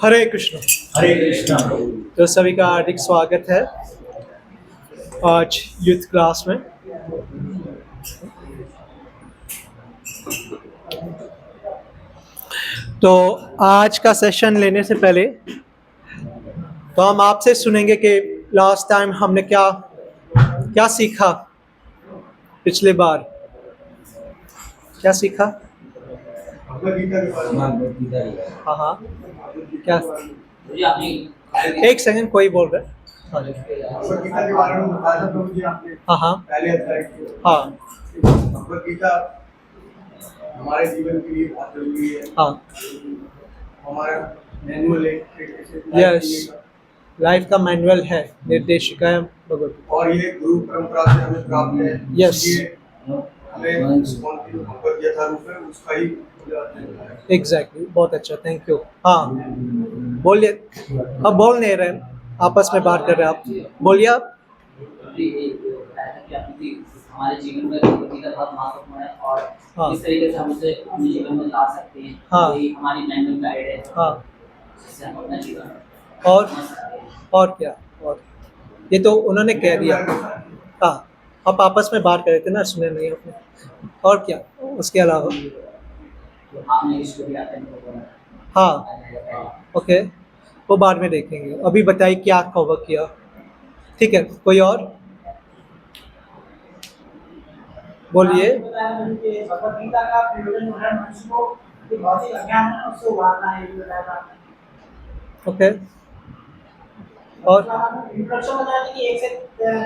हरे कृष्ण। हरे कृष्णा। तो सभी का हार्दिक स्वागत है आज यूथ क्लास में। तो आज का सेशन लेने से पहले तो हम आपसे सुनेंगे कि लास्ट टाइम हमने क्या क्या सीखा, पिछले बार क्या सीखा। हाँ हाँ, क्या एक सेकंड, कोई बोल रहा है। गीता के बारे में बताया था प्रभु जी आपने। हाँ हाँ पहले अध्याय के। हाँ भगवद गीता हमारे जीवन के लिए बहुत जरूरी है। हाँ, हमारा मैनुअल है। यस, लाइफ का मैनुअल है, निर्देशिका है भगवत। और ये गुरु परंपरा से हमें प्राप्त है। Yes. हमें भगवद गीता रूप है उसका ही एग्जैक्टली, बहुत अच्छा, थैंक यू। हाँ बोलिए, अब बोल नहीं रहे, आपस में बात कर रहे हैं, आप बोलिए। आप हमारे जीवन में भगवद गीता बहुत महत्वपूर्ण है और हाँ। किस तरीके से हम उसे अपने जीवन में ला सकते हैं। हाँ। यही हमारी मैनुअल गाइड है। हाँ, जिससे हम अपना जीवन और क्या, और ये तो उन्होंने कह दिया। हाँ, आप आपस में बात कर रहे थे ना, सुने नहीं आपने। और क्या उसके अलावा। आपने इसको भी आता है। हाँ ओके, वो बाद में देखेंगे, अभी बताइए क्या कवर किया। ठीक है, कोई और बोलिए। भगवद गीता का प्रयोजन जो है मनुष्य को जो भौतिक अज्ञान है उससे उबारना है, ये बताया था। ओके, और इंट्रोडक्शन बताया था कि 1 से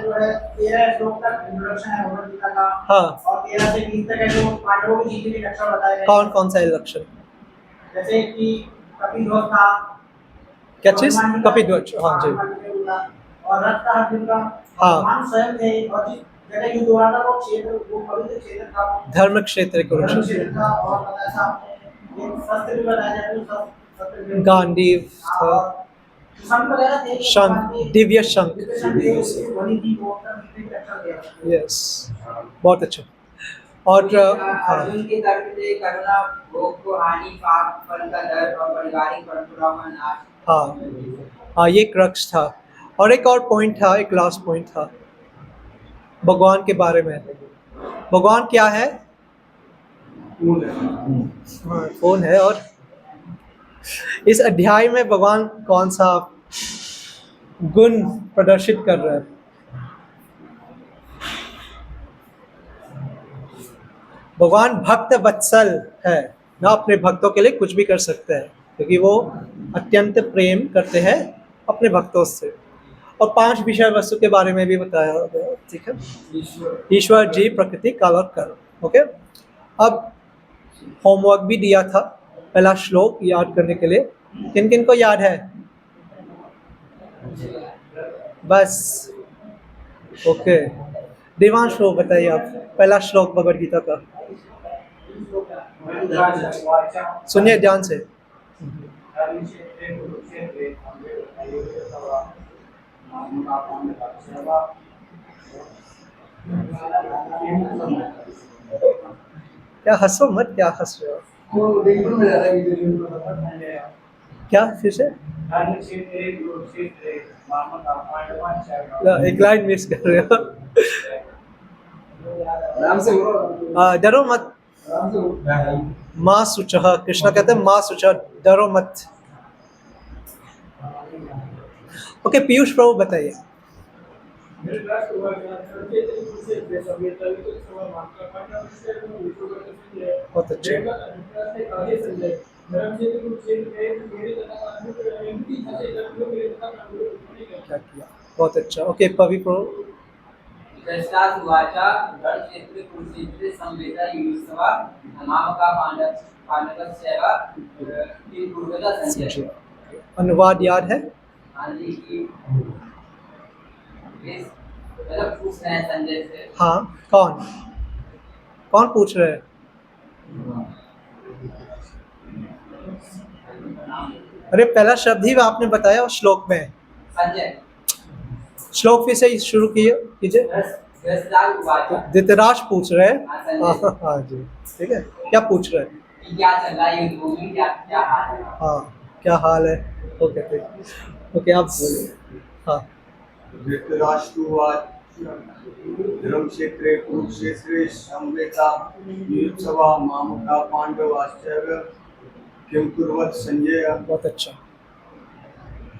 जो है 13 श्लोक तक इंट्रोडक्शन है भगवद गीता का। हाँ, और 13 से 20 तक है जो पांडवों की जीवन के लक्षण बताए गए। कौन कौन सा लक्षण, जैसे कि कपिध्वज था, क्या चीज, कपिध्वज। हाँ जी, और रथ का अर्जुन का। हाँ। भगवान स्वयं थे और जिस जगह युद्ध हुआ था वो क्षेत्र, वो पवित्र क्षेत्र था, धर्म क्षेत्र धर्म कुरुक्षेत्र। क्षेत्र था। और बताया था आपने एक शस्त्र भी बताया जाता है, शस्त्र भी गांडीव था, शंख वगैरह थे, शंख, दिव्य शंख। दिव्य शंख थे, उसकी ध्वनि थी, वो सब एक अच्छा दिया। यस, बहुत अच्छा। और अर्जुन के तर्क थे करुणा, भोग को हानि, पाप फल का डर और पारिवारिक परंपराओं का नाश। हाँ, ये क्रक्स था। और एक और पॉइंट था, एक लास्ट पॉइंट था भगवान के बारे में। भगवान क्या है? कौन है? और इस अध्याय में भगवान कौन सा गुण प्रदर्शित कर रहा है? भगवान भक्त वत्सल है ना, अपने भक्तों के लिए कुछ भी कर सकते हैं क्योंकि वो अत्यंत प्रेम करते हैं अपने भक्तों से। और 5 विषय वस्तु के बारे में भी बताया गया। ठीक है, ईश्वर जी, प्रकृति, काल और कर्म। ओके, अब होमवर्क भी दिया था, पहला श्लोक याद करने के लिए। किन किन को याद है? बस ओके, देवांश को बताइए आप, पहला श्लोक भगवद गीता का सुनिए ध्यान से। क्या हंसो मत, क्या हंस रहे हो? क्या फिर से एक लाइन मिस कर रहे हो। डरो मत, माँ शुचः, कृष्ण कहते हैं माँ शुचः, डरो मत। ओके, पीयूष प्रभु बताइए। बहुत अच्छे, क्या किया, बहुत अच्छा। ओके, पवी प्रभु। दृष्टासुवाचा रणक्षेत्रे कुरुक्षेत्रे संवेदा युयुत्सवा मामका पांडवस्यैव किं कुर्वता संजय। अनुवाद याद है? मतलब पूछ रहे हैं संजय से। हाँ, कौन कौन पूछ रहे हैं? अरे पहला शब्द ही आपने बताया उस श्लोक में। संजय, श्लोक फिर से शुरू कीजिए। धृतराष्ट्र पूछ रहे हैं। हाँ जी, ठीक है। क्या पूछ रहे हैं? कि क्या चल रहा है युद्ध भूमि, क्या क्या हाल है? हाँ, क्या हाल है? ओके ठीक, ओके आप बोलिए। हाँ, धृतराष्ट्रवाद धर्म क्षेत्रे कुरुक्षेत्रे संवेता युयुत्सवा मामुका पांडवाश्चैव किम कुर्वत संजय। बहुत अच्छा।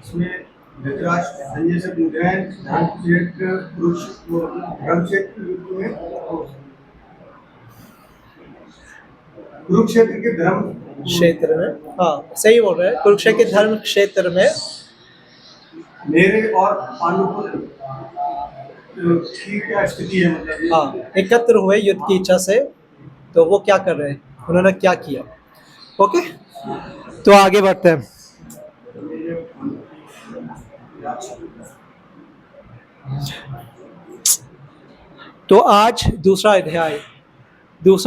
इसमें धृतराष्ट्र संजय से पूछ रहे हैं धर्म क्षेत्र धर्म क्षेत्र युद्ध में कुरुक्षेत्र के धर्म क्षेत्र में, हाँ सही बोल रहे हैं, कुरुक्षेत्र के धर्म क्षेत्र में मेरे और पांडुपुत्र की क्या स्थिति है, मतलब हाँ एकत्र हुए युद्ध की इच्छा से, तो वो क्या कर रहे हैं, उन्होंने क्या किया। ओके, तो आगे बढ़ते हैं। तो आज दूसरा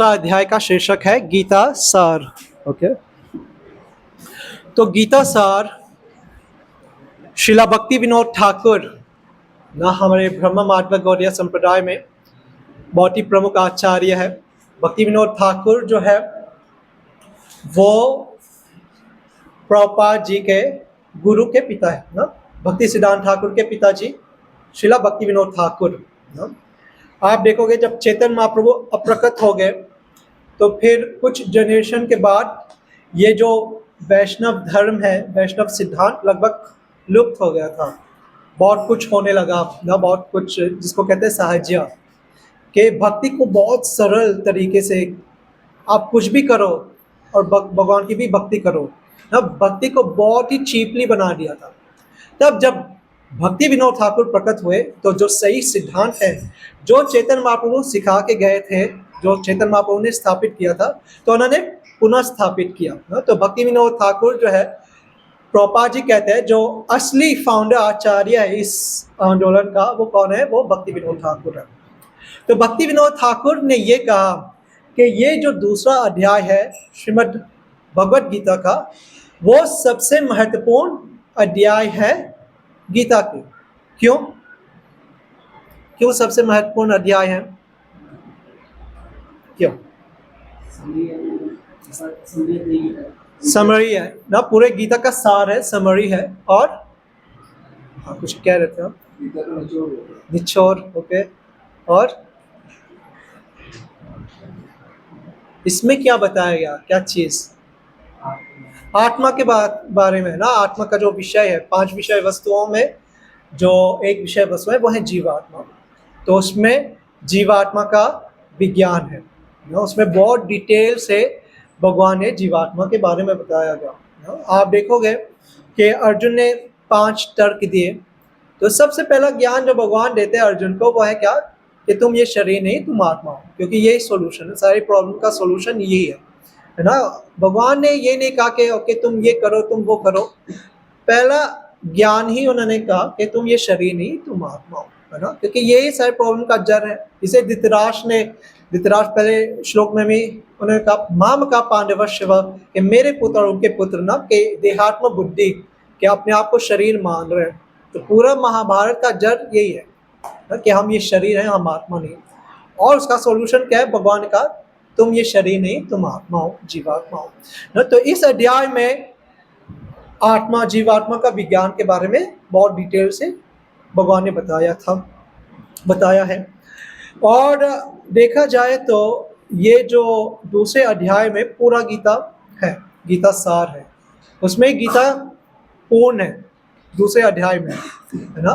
अध्याय का शीर्षक है गीता सार। ओके, तो गीता सार श्रीला भक्ति विनोद ठाकुर ना हमारे ब्रह्म मार्ग गौड़िया संप्रदाय में बहुत ही प्रमुख आचार्य है। भक्ति विनोद ठाकुर जो है वो प्रभुपाद जी के गुरु के पिता है ना, भक्ति सिद्धांत ठाकुर के पिताजी श्रीला भक्ति विनोद ठाकुर ना। आप देखोगे जब चैतन्य महाप्रभु अप्रकट हो गए तो फिर कुछ जनरेशन के बाद ये जो वैष्णव धर्म है, वैष्णव सिद्धांत लगभग लुप्त हो गया था। बहुत कुछ होने लगा ना, बहुत कुछ जिसको कहते हैं साहज्य, कि भक्ति को बहुत सरल तरीके से आप कुछ भी करो और भगवान की भी भक्ति करो ना, भक्ति को बहुत ही चीपली बना दिया था। तब जब भक्ति विनोद ठाकुर प्रकट हुए तो जो सही सिद्धांत है, जो चैतन्य महाप्रभु सिखा के गए थे, जो चैतन्य महाप्रभु ने स्थापित किया था, तो उन्होंने पुनः स्थापित किया ना। तो भक्ति विनोद ठाकुर जो है, प्रभुपाद जी कहते हैं जो असली फाउंडर आचार्य है इस आंदोलन का, वो कौन है? वो भक्ति विनोद ठाकुर है। तो भक्ति विनोद ठाकुर ने ये कहा कि ये जो दूसरा अध्याय है श्रीमद् भगवद गीता का, वो सबसे महत्वपूर्ण अध्याय है गीता के। क्यों सबसे महत्वपूर्ण अध्याय है? क्यों? समरी है ना, पूरे गीता का सार है, समरी है। और हाँ, कुछ कह रहे थे आप? निचोड़। ओके, और इसमें क्या बताया गया, क्या चीज? आत्मा के बारे में ना, आत्मा का जो विषय है, 5 विषय वस्तुओं में जो एक विषय वस्तु है वो है जीवात्मा। तो उसमें जीवात्मा का विज्ञान है ना, उसमें बहुत डिटेल से भगवान ने जीवात्मा के बारे में बताया गया ना। आप देखोगे कि अर्जुन ने 5 तर्क दिए, तो सबसे पहला ज्ञान जो भगवान देते हैं अर्जुन को वो है क्या? कि तुम ये शरीर नहीं, तुम आत्मा हो, क्योंकि यही सॉल्यूशन है, सारी प्रॉब्लम का सॉल्यूशन यही है ना। भगवान ने ये नहीं कहा कि ओके तुम ये करो, तुम वो करो। पहला ज्ञान ही उन्होंने कहा कि तुम ये शरीर नहीं, तुम आत्मा हो, है ना, क्योंकि यही सारी प्रॉब्लम का जड़ है। इसे धृतराष्ट्र पहले श्लोक में भी उन्होंने कहा माम का पांडवश्व, कि मेरे पुत्र और उनके पुत्र ना, के देहात्म बुद्धि, कि अपने आप को शरीर मान रहे हैं। तो पूरा महाभारत का जड़ यही है ना, कि हम ये शरीर हैं, हम आत्मा नहीं। और उसका सॉल्यूशन क्या है? भगवान का तुम ये शरीर नहीं, तुम आत्मा हो, जीवात्मा हो ना। तो इस अध्याय में आत्मा जीवात्मा का विज्ञान के बारे में बहुत डिटेल से भगवान ने बताया है। और देखा जाए तो ये जो दूसरे अध्याय में पूरा गीता है, गीता सार है, उसमें गीता पूर्ण है दूसरे अध्याय में, है ना।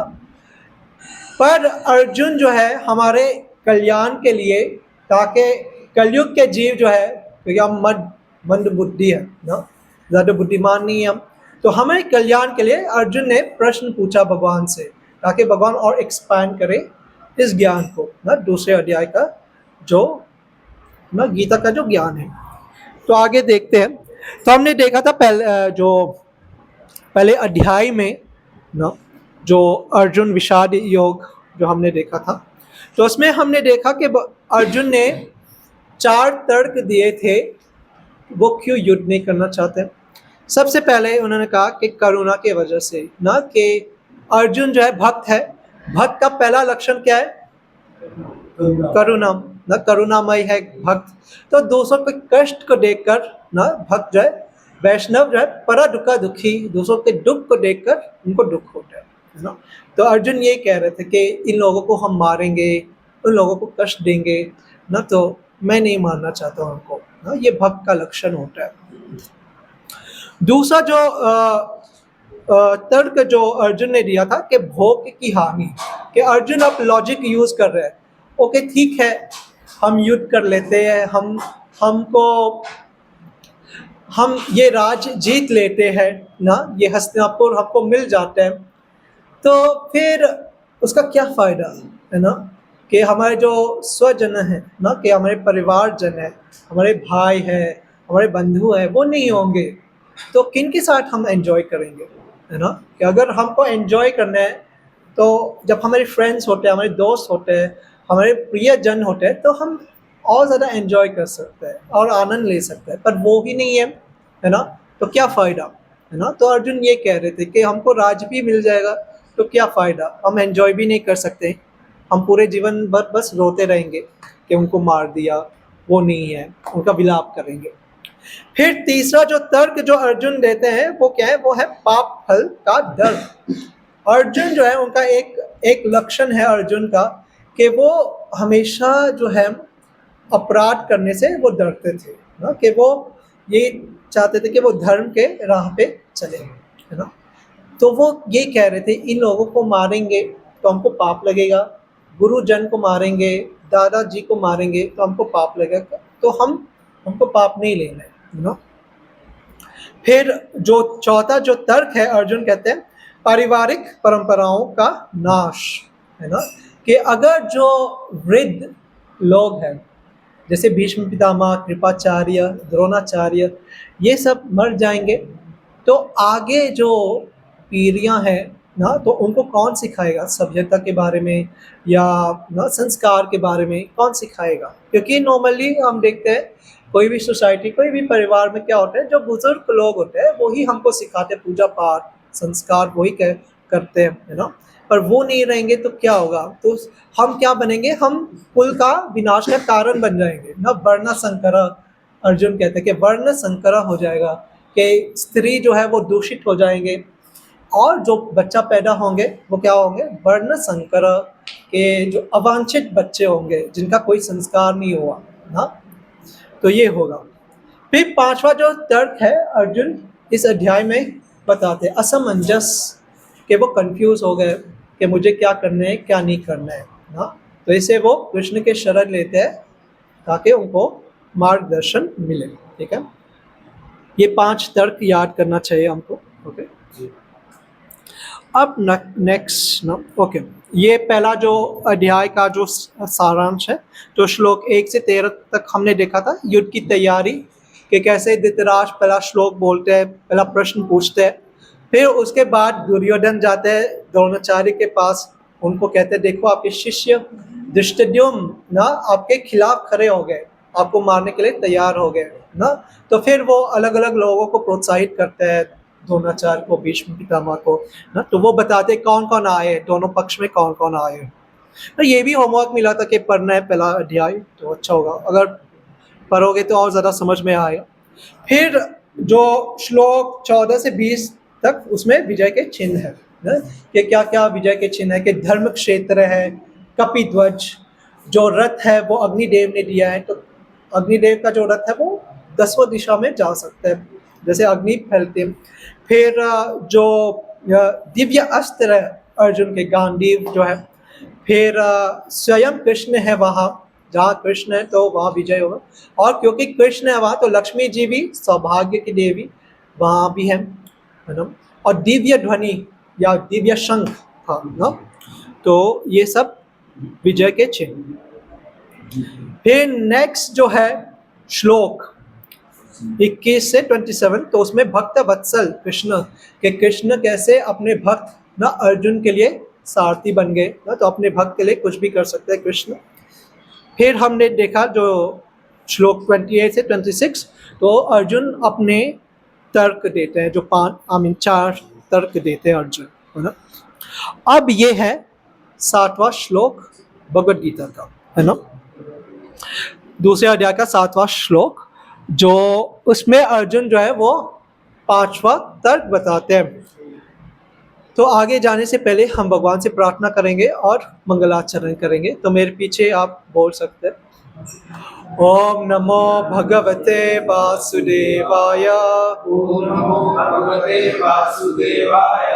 पर अर्जुन जो है हमारे कल्याण के लिए, ताकि कलयुग के जीव जो है, क्योंकि हम मंद बुद्धि है ना, ज़्यादा बुद्धिमान नहीं है हम, तो हमें कल्याण के लिए अर्जुन ने प्रश्न पूछा भगवान से, ताकि भगवान और एक्सपैंड करे इस ज्ञान को ना, दूसरे अध्याय का जो ना गीता का जो ज्ञान है। तो आगे देखते हैं। तो हमने देखा था पहले अध्याय में ना, जो अर्जुन विषाद योग जो हमने देखा था, तो उसमें हमने देखा कि अर्जुन ने 4 तर्क दिए थे वो क्यों युद्ध नहीं करना चाहते। सबसे पहले उन्होंने कहा कि करुणा के वजह से ना, कि अर्जुन जो है भक्त है, भक्त का पहला लक्षण क्या है? करुणा। ना करुणामय है भक्त, तो दूसरों के कष्ट को देखकर ना भक्त जो है वैष्णव जो है परा दुखा दुखी, दूसरों के दुख को देखकर उनको दुख होता है ना। तो अर्जुन ये कह रहे थे कि इन लोगों को हम मारेंगे, उन लोगों को कष्ट देंगे ना, तो मैं नहीं मारना चाहता हूं उनको ना, ये भक्त का लक्षण होता है। दूसरा जो तर्क जो अर्जुन ने दिया था कि भोग की हानि, कि अर्जुन अब लॉजिक यूज कर रहे हैं, ओके ठीक है हम युद्ध कर लेते हैं, हम ये राज जीत लेते हैं ना, ये हस्तिनापुर हमको मिल जाता है, तो फिर उसका क्या फ़ायदा है ना, कि हमारे जो स्वजन है ना, कि हमारे परिवारजन है, हमारे भाई है, हमारे बंधु है, वो नहीं होंगे, तो किन के साथ हम एंजॉय करेंगे, है ना। कि अगर हमको एंजॉय करना है तो जब हमारे फ्रेंड्स होते हैं, हमारे दोस्त होते हैं, हमारे प्रियजन होते हैं, तो हम और ज़्यादा एंजॉय कर सकते हैं और आनंद ले सकते हैं, पर वो ही नहीं है ना, तो क्या फ़ायदा, है ना। तो अर्जुन ये कह रहे थे कि हमको राज भी मिल जाएगा तो क्या फ़ायदा, हम एंजॉय भी नहीं कर सकते, हम पूरे जीवन भर बस रोते रहेंगे कि उनको मार दिया, वो नहीं है, उनका विलाप करेंगे। फिर तीसरा जो तर्क जो अर्जुन देते हैं वो क्या है, वो है पाप फल का डर। अर्जुन जो है उनका एक लक्षण है अर्जुन का कि वो हमेशा जो है अपराध करने से वो डरते थे ना, कि वो ये चाहते थे कि वो धर्म के राह पे चले, है ना। तो वो ये कह रहे थे इन लोगों को मारेंगे तो हमको पाप लगेगा, गुरुजन को मारेंगे, दादाजी को मारेंगे तो हमको पाप लगेगा, तो हमको पाप नहीं लेना है, ना। फिर जो चौथा जो तर्क है अर्जुन कहते हैं पारिवारिक परंपराओं का नाश, है ना, कि अगर जो वृद्ध लोग हैं जैसे भीष्म पितामह, कृपाचार्य, द्रोणाचार्य, ये सब मर जाएंगे तो आगे जो पीढ़ियां हैं ना, तो उनको कौन सिखाएगा सभ्यता के बारे में या ना संस्कार के बारे में, कौन सिखाएगा। क्योंकि नॉर्मली हम देखते हैं कोई भी सोसाइटी, कोई भी परिवार में क्या होता है, जो बुजुर्ग लोग होते हैं वही हमको सिखाते, पूजा पाठ संस्कार वही करते हैं, है ना। पर वो नहीं रहेंगे तो क्या होगा, तो हम क्या बनेंगे, हम कुल का विनाश का कारण बन जाएंगे ना। वर्ण संकरा, अर्जुन कहते हैं कि वर्ण संकरा हो जाएगा, कि स्त्री जो है वो दूषित हो जाएंगे और जो बच्चा पैदा होंगे वो क्या होंगे, वर्ण संकर के जो अवांछित बच्चे होंगे जिनका कोई संस्कार नहीं हुआ ना, तो ये होगा। फिर पांचवा जो तर्क है अर्जुन इस अध्याय में बताते असमंजस, कि वो कंफ्यूज हो गए कि मुझे क्या करना है क्या नहीं करना है ना, तो इसे वो कृष्ण के शरण लेते हैं ताकि उनको मार्गदर्शन मिले। ठीक है, ये 5 तर्क याद करना चाहिए हमको। ओके, अब नेक्स्ट ना, ओके, ये पहला जो अध्याय का जो सारांश है, तो श्लोक 1 से 13 तक हमने देखा था युद्ध की तैयारी, कि कैसे धृतराष्ट्र पहला श्लोक बोलते हैं, पहला प्रश्न पूछते हैं, फिर उसके बाद दुर्योधन जाते हैं द्रोणाचार्य के पास, उनको कहते हैं देखो आपके शिष्य धृष्टद्युम्न ना आपके खिलाफ खड़े हो गए, आपको मारने के लिए तैयार हो गए ना। तो फिर वो अलग अलग लोगों को प्रोत्साहित करते हैं, द्रोणाचार्य को, भीष्म पितामह को ना, तो वो बताते कौन कौन आए, दोनों पक्ष में कौन कौन आए। तो ये भी होमवर्क मिला था कि पढ़ना है पहला अध्याय, तो अच्छा होगा, अगर पढ़ोगे तो और ज़्यादा समझ में आएगा। फिर जो श्लोक 14 से 20 तक उसमें विजय के चिन्ह है ना, कि क्या क्या विजय के चिन्ह है, कि धर्म क्षेत्र है, कपिध्वज, जो रथ है वो अग्निदेव ने दिया है, तो अग्निदेव का जो रथ है वो 10 दिशा में जा सकता है, जैसे अग्नि फैलते हैं। फिर जो दिव्य अस्त्र है अर्जुन के, गांडीव जो है, फिर स्वयं कृष्ण है, वहाँ जहाँ कृष्ण है तो वहाँ विजय होगा, और क्योंकि कृष्ण है वहाँ तो लक्ष्मी जी भी, सौभाग्य की देवी वहाँ भी है ना, और दिव्य ध्वनि या दिव्य शंख था ना, तो ये सब विजय के चिन्ह। फिर नेक्स्ट जो है श्लोक 21 से 27, तो उसमें भक्त वत्सल कृष्ण, के कृष्ण कैसे अपने भक्त ना अर्जुन के लिए सारथी बन गए ना, तो अपने भक्त के लिए कुछ भी कर सकते हैं कृष्ण। फिर हमने देखा जो श्लोक 28 से 26, तो अर्जुन अपने तर्क देते हैं, जो 4 तर्क देते हैं अर्जुन, है ना। अब ये है 7वां श्लोक भगवद गीता का, है ना। दूसरे अध्याय का 7वां श्लोक, जो उसमें अर्जुन जो है वो 5वां तर्क बताते हैं। तो आगे जाने से पहले हम भगवान से प्रार्थना करेंगे और मंगलाचरण करेंगे। तो मेरे पीछे आप बोल सकते हैं, ओम नमो भगवते वासुदेवाय। ओम नमो भगवते वासुदेवाय।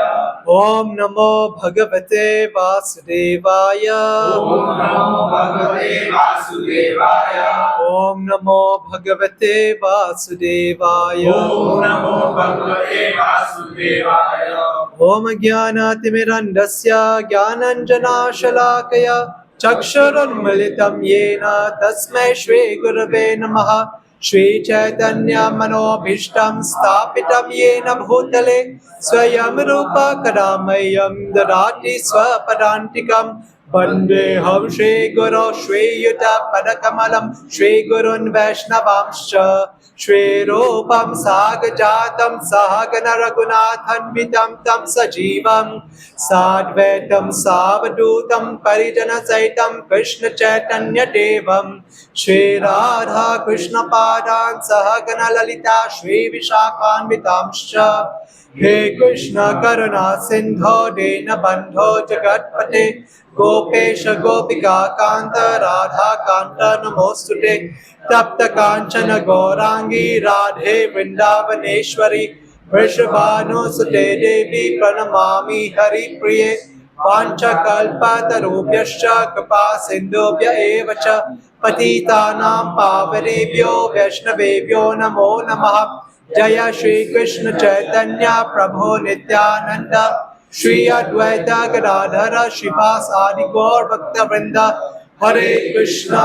ओम नमो भगवते वासुदेवाय। ओम नमो भगवते वासुदेवाय। ओम नमो भगवते वासुदेवाय। ओम नमो भगवते वासुदेवाय। ओम ज्ञानातिमिरन्धस्य ज्ञानाञ्जनशलाकया चक्षुरुन्मिलितं येन तस्मै श्री गुरवे नमः। श्रीचैतन्यमनोभीष्टं स्थापितं येन भूतले स्वयं रूप कदा मह्यं ददाति स्वपदान्तिकं। वन्देऽहं श्रीगुरो श्रीयुतपदकमलं श्रीगुरुन् वैष्णवांश्च श्रीरूपं साग्रजातं सहगणरघुनाथान्वितं तं सजीवं साद्वैतं सावधूतं परिजनसहितं कृष्णचैतन्यदेवं श्रीराधा कृष्णपादान् सहगणललिता श्रीविशाखान्वितांश्च। हे कृष्ण करुणा सिन्धो दीनबन्धो जगत्पते गोपेश गोपिका कांत राधा कांत नमोस्तुते। तप्त कांचन गौरांगी राधे वृंदावनेश्वरी वृषभानुसुते देवी प्रणमामि हरिप्रिये। वाञ्छकल्पतरुभ्यश्च कृपा सिन्धुभ्य एव च पतितानां पावनेभ्यो वैष्णवेभ्यो नमो नमः। जय श्री कृष्ण चैतन्य प्रभु नित्यानंद श्री अद्वैत गदाधर श्रीवासादि गौर भक्तवृंद। हरे कृष्णा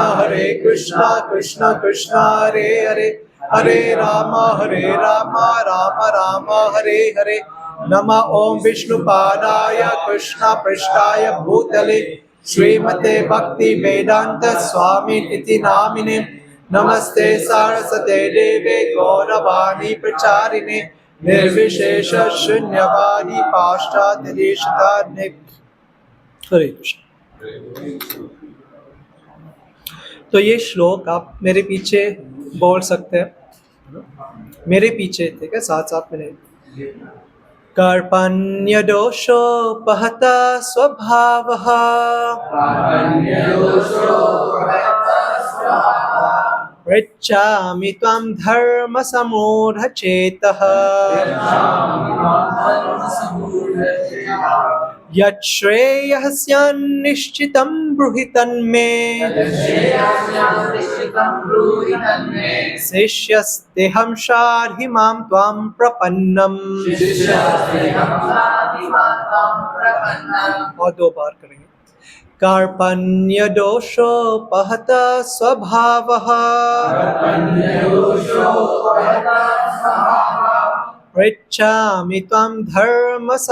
कृष्ण कृष्ण हरे हरे, हरे राम राम राम हरे हरे। नमः ओम विष्णुपादाय कृष्ण पृष्ठाय भूतले श्रीमते भक्ति वेदांत स्वामी इति नामिने। नमस्ते सरस्वते देवे गौरवाणी प्रचारिणे निर्विशेष शून्यवादी पाश्चात्य देशतारिणे। हरे कृष्ण। तो ये श्लोक आप मेरे पीछे बोल सकते हैं, मेरे पीछे, ठीक है, साथ साथ में। कार्पण्य दोषोपहता स्वभावः पृच्छामि त्वां धर्मसम्मूढचेतः यत् श्रेयस्यान्निश्चितं ब्रूहि तन्मे शिष्यस्तेऽहं शाधि मां त्वां प्रपन्नम्। और 2 बार करेंगे। कार्पण्य दोषोपहत स्वभावः पृच्छामि त्वां धर्मसम्मूढचेतः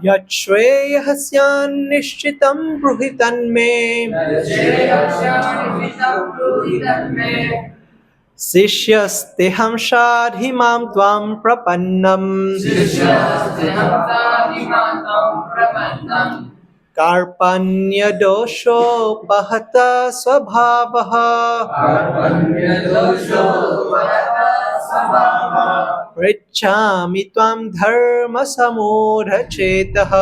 यत् श्रेयस्यान्निश्चितं ब्रूहि तन्मे शिष्यस्तेऽहं शाधि मां त्वां प्रपन्नम्। कार्पण्य दोषोपहत स्वभावः पृच्छामि त्वां धर्मसम्मूढचेतः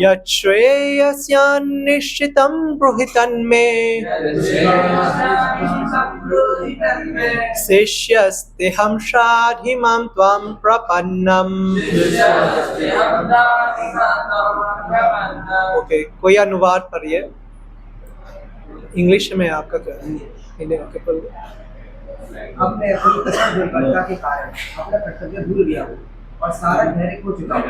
यत् श्रेयस्यान्निश्चितं ब्रूहि तन्मे शिष्यस्तेऽहं शाधि मां त्वां प्रपन्नम्। ओके, कोई अनुवाद करिए इंग्लिश में। आपका क्या अपने दुर्बलता के कारण अपना कर्तव्य भूल गया हूँ और सारा धैर्य खो चुका हूँ।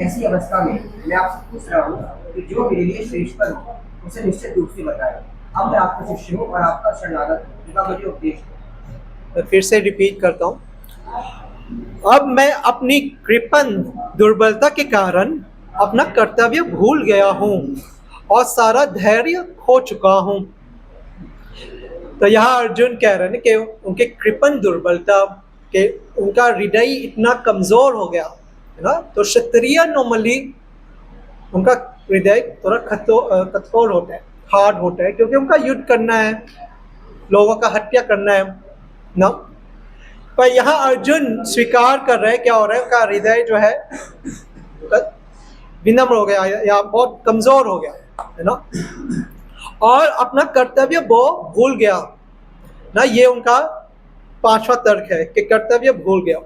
ऐसी अवस्था में मैं आपसे पूछ रहा हूँ कि जो मेरे लिए श्रेष्ठतर हो उसे निश्चित रूप से बताएं। अब मैं आपका शिष्य हूँ और आपका शरणागत हूँ, इनका मुझे उपदेश दो। मैं फिर से रिपीट करता हूँ। अब मैं अपनी कृपण दुर्बलता के कारण अपना कर्तव्य भूल गया हूँ और सारा धैर्य खो चुका हूँ। तो यहाँ अर्जुन कह रहे हैं कि उनके कृपण दुर्बलता कि उनका हृदय इतना कमज़ोर हो गया है ना। तो क्षत्रिय नॉर्मली उनका हृदय थोड़ा कठोर होता है, हार्ड होता है, क्योंकि उनका युद्ध करना है, लोगों का हत्या करना है ना। पर यहाँ अर्जुन स्वीकार कर रहे हैं, क्या हो रहा है, उनका हृदय जो है विनम्र हो गया या बहुत कमज़ोर हो गया है ना, और अपना कर्तव्य वो भूल गया ना। ये उनका 5वां तर्क है कि कर्तव्य भूल गया।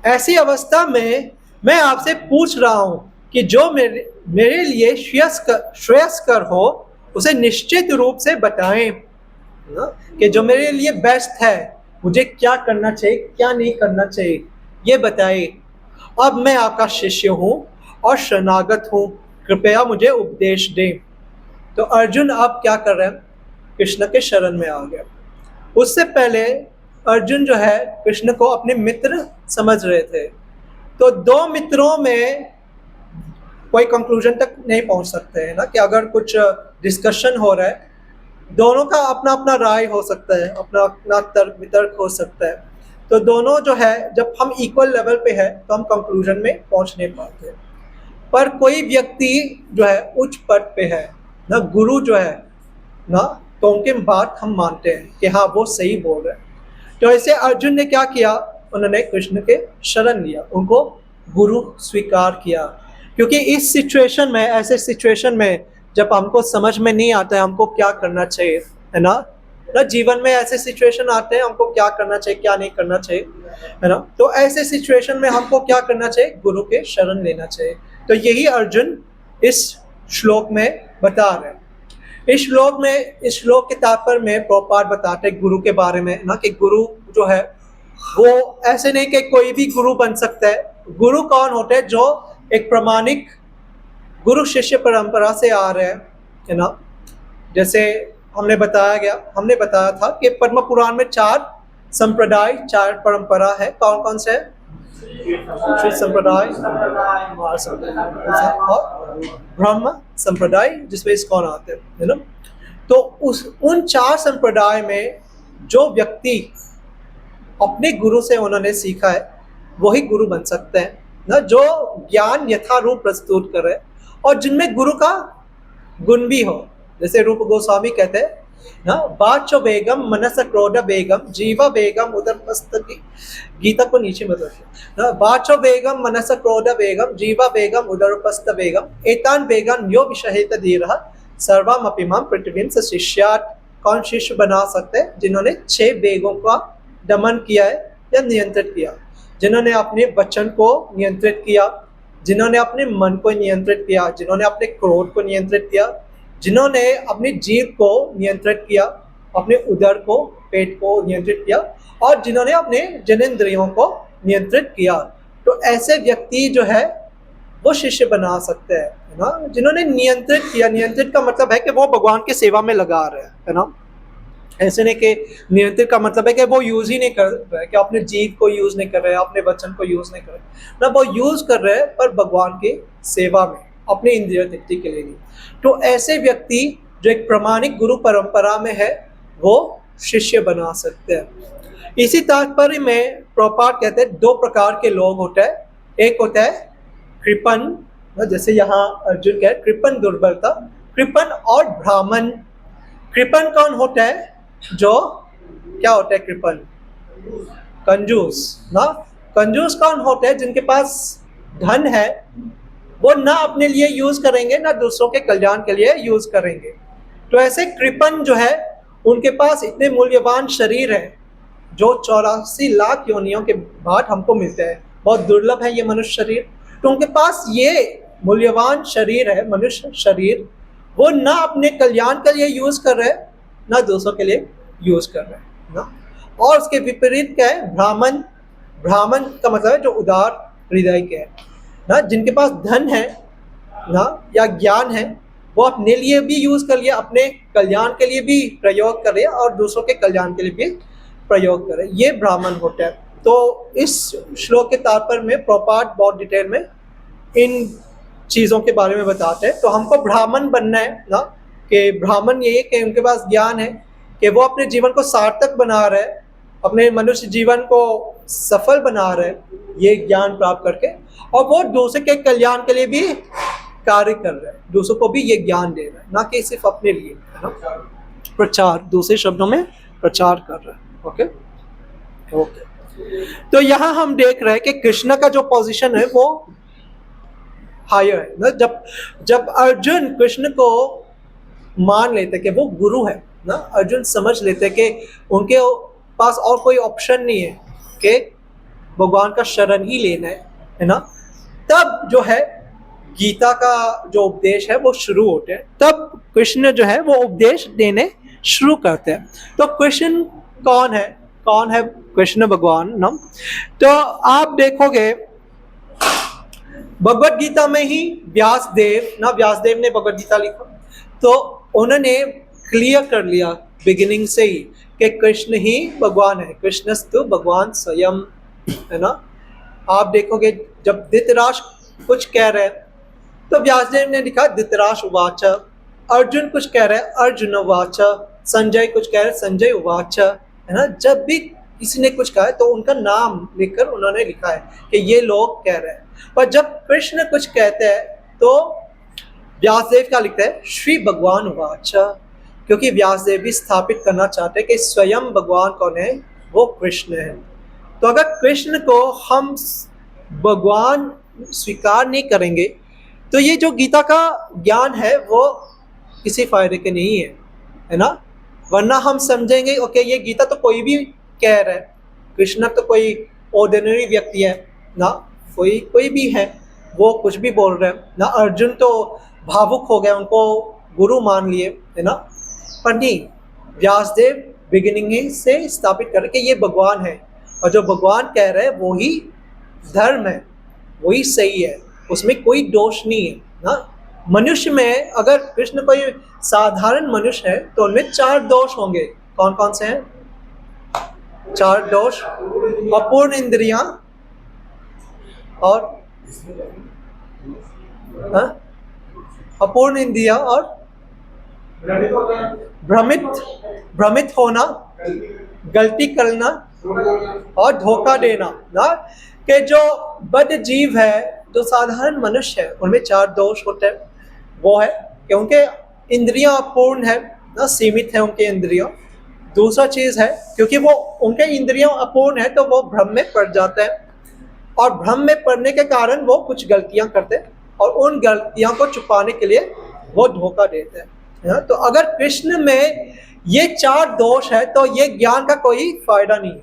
ऐसी अवस्था में मैं आपसे पूछ रहा हूं कि जो मेरे लिए श्रेयस्कर हो उसे निश्चित रूप से बताएं ना, कि जो मेरे लिए बेस्ट है, मुझे क्या करना चाहिए क्या नहीं करना चाहिए, ये बताइए। अब मैं आपका शिष्य हूं और शरणागत हूं, कृपया मुझे उपदेश दें। तो अर्जुन अब क्या कर रहे हैं, कृष्ण के शरण में आ गया। उससे पहले अर्जुन जो है कृष्ण को अपने मित्र समझ रहे थे। तो दो मित्रों में कोई कंक्लूजन तक नहीं पहुंच सकते हैं ना, कि अगर कुछ डिस्कशन हो रहा है, दोनों का अपना अपना राय हो सकता है, अपना अपना तर्क वितर्क हो सकता है। तो दोनों जो है, जब हम इक्वल लेवल पे है तो हम कंक्लूजन में पहुंच नहीं पाते। पर कोई व्यक्ति जो है उच्च पद पे है ना, गुरु जो है ना, तो उनके बात हम मानते हैं कि हाँ वो सही बोल रहे हैं। तो ऐसे अर्जुन ने क्या किया, उन्होंने कृष्ण के शरण लिया, उनको गुरु स्वीकार किया। क्योंकि इस सिचुएशन में, ऐसे सिचुएशन में जब हमको समझ में नहीं आता है हमको क्या करना चाहिए, है ना, जीवन में ऐसे सिचुएशन आते हैं हमको क्या करना चाहिए क्या नहीं करना चाहिए, है ना। तो ऐसे सिचुएशन में हमको क्या करना चाहिए, गुरु के शरण लेना चाहिए। तो यही अर्जुन इस श्लोक में बता रहे हैं। इस श्लोक के तात्पर्य में प्रभुपाद बताते हैं गुरु के बारे में ना, कि गुरु जो है वो ऐसे नहीं कि कोई भी गुरु बन सकता है। गुरु कौन होते हैं, जो एक प्रामाणिक गुरु शिष्य परंपरा से आ रहे हैं, है ना। जैसे हमने बताया था कि पद्म पुराण में 4 संप्रदाय, 4 परंपरा है। कौन कौन से है, श्री संप्रदाय, और ब्रह्म संप्रदाय, जिसमें इस्कॉन आते हैं, है ना। तो उन 4 संप्रदाय में जो व्यक्ति अपने गुरु से उन्होंने सीखा है वही गुरु बन सकते हैं ना, जो ज्ञान यथारूप प्रस्तुत करे और जिनमें गुरु का गुण भी हो। जैसे रूप गोस्वामी कहते हैं ना, वाचो वेगम मनस क्रोध वेगम जीवा वेगम उदरपस्त की, गीता को नीचे में ना, वाचो वेगम मनस क्रोध वेगम जीवा वेगम उदरपस्त वेगम एतान वेगन यो विषहेत धीरः सर्वम अपिमां पृथ्वीं स शिष्यात्। कौन शिष्य बना सकते हैं, जिन्होंने 6 वेगों का दमन किया है या नियंत्रित किया, जिन्होंने अपने वचन को नियंत्रित किया, जिन्होंने अपने मन को नियंत्रित किया, जिन्होंने अपने क्रोध को नियंत्रित किया, जिन्होंने अपनी जीभ को नियंत्रित किया, अपने उदर को, पेट को नियंत्रित किया, और जिन्होंने अपने जनेंद्रियों को नियंत्रित किया। तो ऐसे व्यक्ति जो है वो शिष्य बना सकते हैं, है ना, जिन्होंने नियंत्रित किया। नियंत्रित का मतलब है कि वो भगवान की सेवा में लगा रहे हैं, है ना। ऐसे नहीं कि नियंत्रित का मतलब है कि वो यूज ही नहीं कर रहे, कि अपने जीभ को यूज नहीं कर रहे, अपने वचन को यूज नहीं कर रहे ना, वो यूज कर रहे हैं पर भगवान की सेवा में, अपने इंद्रिय तृप्ति के लिए नहीं। तो ऐसे व्यक्ति जो एक प्रामाणिक गुरु परंपरा में है वो शिष्य बना सकते हैं। इसी तात्पर्य में प्रभुपाद कहते हैं 2 प्रकार के लोग होते हैं। एक होता है कृपण, जैसे यहाँ अर्जुन कहे कृपण दुर्बलता, कृपण और ब्राह्मण। कृपण कौन होता है, जो क्या होता है कृपण, कंजूस ना। कंजूस कौन होते हैं, जिनके पास धन है वो ना अपने लिए यूज करेंगे ना दूसरों के कल्याण के लिए यूज करेंगे। तो ऐसे कृपण जो है उनके पास इतने मूल्यवान शरीर है जो 84 लाख योनियों के बाद हमको मिलते हैं, बहुत दुर्लभ है ये मनुष्य शरीर। तो उनके पास ये मूल्यवान शरीर है, मनुष्य शरीर, वो ना अपने कल्याण के लिए यूज कर रहे ना दूसरों के लिए यूज कर रहे हैं ना। और उसके विपरीत क्या है, ब्राह्मण। ब्राह्मण का मतलब है जो उदार हृदय के है ना, जिनके पास धन है ना या ज्ञान है, वो अपने लिए भी यूज कर लिया, अपने कल्याण के लिए भी प्रयोग करे और दूसरों के कल्याण के लिए भी प्रयोग करे, ये ब्राह्मण होता है। तो इस श्लोक के तात्पर्य में प्रभुपाद बहुत डिटेल में इन चीज़ों के बारे में बताते हैं। तो हमको ब्राह्मण बनना है ना, कि ब्राह्मण ये कि उनके पास ज्ञान है, कि वो अपने जीवन को सार्थक बना रहे, अपने मनुष्य जीवन को सफल बना रहे हैं ये ज्ञान प्राप्त करके, और वो दूसरे के कल्याण के लिए भी कार्य कर रहे हैं, दूसरों को भी ये ज्ञान दे रहे हैं, ना कि सिर्फ अपने लिए, है ना। प्रचार, दूसरे शब्दों में प्रचार कर रहे हैं। ओके ओके, तो यहाँ हम देख रहे हैं कि कृष्ण का जो पोजीशन है वो हायर है ना। जब अर्जुन कृष्ण को मान लेते कि वो गुरु है ना, अर्जुन समझ लेते कि उनके पास और कोई ऑप्शन नहीं है कि भगवान का शरण ही लेना है ना, तब जो है गीता का जो उपदेश है वो शुरू होते हैं। तब कृष्ण जो है वो उपदेश देने शुरू करते हैं। तो कृष्ण कौन है? कौन है कृष्ण भगवान ना? तो आप देखोगे भगवत गीता में ही व्यासदेव ने भगवत गीता लिखा, तो उन्होंने क्लियर कर लिया बिगिनिंग से ही कि कृष्ण ही भगवान है, कृष्णस्तु भगवान स्वयं, है ना। आप देखोगे जब धृतराष्ट्र कुछ कह रहे हैं तो व्यासदेव ने लिखा धृतराष्ट्र उवाच, अर्जुन कुछ कह रहे हैं अर्जुन उवाच, संजय कुछ कह रहे हैं संजय उवाच, है ना। जब भी किसी ने कुछ कहा है तो उनका नाम लिखकर उन्होंने लिखा है कि ये लोग कह रहे हैं। पर जब कृष्ण कुछ कहते हैं तो व्यासदेव का लिखते हैं श्री भगवान उवाच, क्योंकि व्यासदेव भी स्थापित करना चाहते हैं कि स्वयं भगवान कौन है, वो कृष्ण है। तो अगर कृष्ण को हम भगवान स्वीकार नहीं करेंगे तो ये जो गीता का ज्ञान है वो किसी फायदे के नहीं है, है ना। वरना हम समझेंगे ओके ये गीता तो कोई भी कह रहा है, कृष्ण तो कोई ऑर्डिनरी व्यक्ति है ना, कोई भी है वो कुछ भी बोल रहे हैं ना। अर्जुन तो भावुक हो गए, उनको गुरु मान लिए, है ना। पर नहीं, व्यासदेव बिगिनिंग से स्थापित कर कि ये भगवान है और जो भगवान कह रहे हैं वो ही धर्म है, वही सही है, उसमें कोई दोष नहीं है ना। मनुष्य में अगर कृष्ण कोई साधारण मनुष्य है तो उनमें 4 दोष होंगे। कौन कौन से हैं? 4 दोष, अपूर्ण इंद्रियां और अपूर्ण इंद्रियां और भ्रमित होना, गलती करना और धोखा देना ना। कि जो बद्ध जीव है, जो साधारण मनुष्य है, उनमें 4 दोष होते हैं। वो है कि उनके इंद्रियां अपूर्ण है ना, सीमित है उनके इंद्रियां। दूसरा चीज है क्योंकि वो उनके इंद्रियां अपूर्ण है तो वो भ्रम में पड़ जाते हैं, और भ्रम में पड़ने के कारण वो कुछ गलतियां करते हैं और उन गलतियों को छुपाने के लिए वो धोखा देते हैं। तो अगर कृष्ण में ये 4 दोष है तो ये ज्ञान का कोई फायदा नहीं है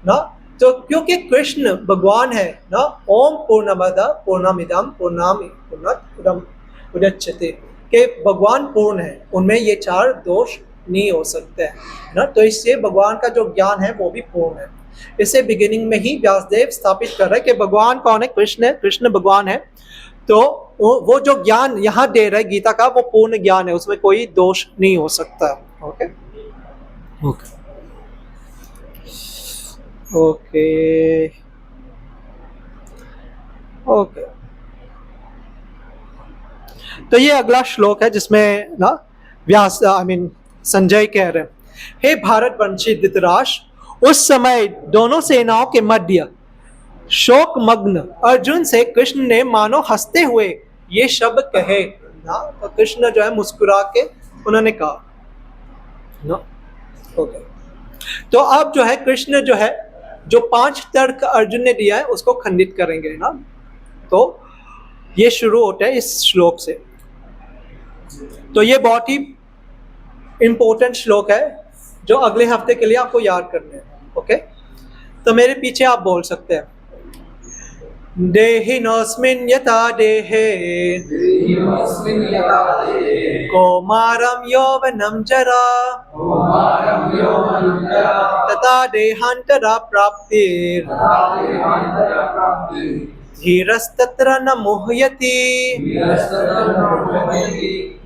ना। तो क्योंकि कृष्ण भगवान है ना, ओम पूर्णमद पूर्णमिदं पूर्णात् उदच्यते, कि भगवान पूर्ण है, उनमें ये 4 दोष नहीं हो सकते हैं ना। तो इससे भगवान का जो ज्ञान है वो भी पूर्ण है। इसे बिगिनिंग में ही व्यासदेव स्थापित कर रहे हैं कि भगवान कौन है, कृष्ण है, कृष्ण भगवान है। तो वो जो ज्ञान यहाँ दे रहे गीता का वो पूर्ण ज्ञान है, उसमें कोई दोष नहीं हो सकता। ओके ओके ओके ओके, तो ये अगला श्लोक है जिसमें ना संजय कह रहे हैं, हे भारतवंशी धृतराष्ट्र, उस समय दोनों सेनाओं के मध्य शोक मग्न अर्जुन से कृष्ण ने मानो हंसते हुए ये शब्द कहे ना। तो कृष्ण जो है मुस्कुरा के उन्होंने कहा ना। ओके, तो अब जो है कृष्ण जो है जो 5 तर्क अर्जुन ने दिया है उसको खंडित करेंगे ना। तो ये शुरू होता है इस श्लोक से। तो ये बहुत ही इंपॉर्टेंट श्लोक है जो अगले हफ्ते के लिए आपको याद करने हैं। ओके, तो मेरे पीछे आप बोल सकते हैं, देहिनोऽस्मिन् यथा देहे कौमारं यौवनं जरा तथा देहान्तरा प्राप्तिर् धीरस्तत्र न मुह्यति।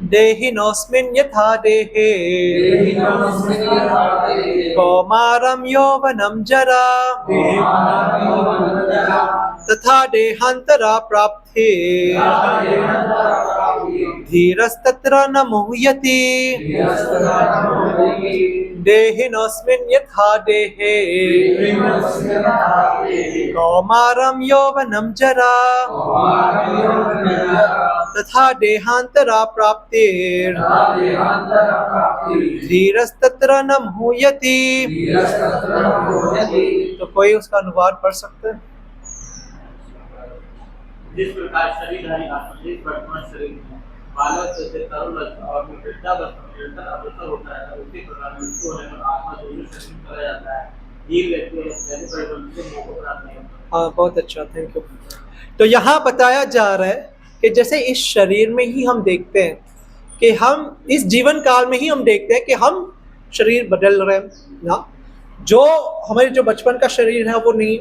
देहिनोऽस्मिन् यथा देहे कौमारं यौवनं जरा तथा देहान्तरा प्राप्तिर् धीरस्तत्र न मुह्यति देहिनोऽस्मिन् यथा देहे कौमारं यौवनं जरा तथा देहान्तरा प्राप्तिर् धीरस्तत्र न मुह्यति। तो कोई उसका अनुवाद पढ़ सकते हैं? जिस प्रकार शरीरधारी आत्मा जिस वर्तमान शरीर में बालक से तरुण और वृद्धावस्था में निरंतर अग्रसर होता है, उसी प्रकार मृत्यु होने पर आत्मा दूसरे शरीर में चला जाता है। धीर व्यक्ति ऐसे परिवर्तन से मोक्ष को प्राप्त नहीं होता। हाँ, बहुत अच्छा, थैंक यू। तो यहाँ बताया जा रहा है कि जैसे इस शरीर में ही हम देखते हैं कि हम इस जीवन काल में ही हम देखते हैं कि हम शरीर बदल रहे हैं ना। जो हमारे जो बचपन का शरीर है वो नहीं,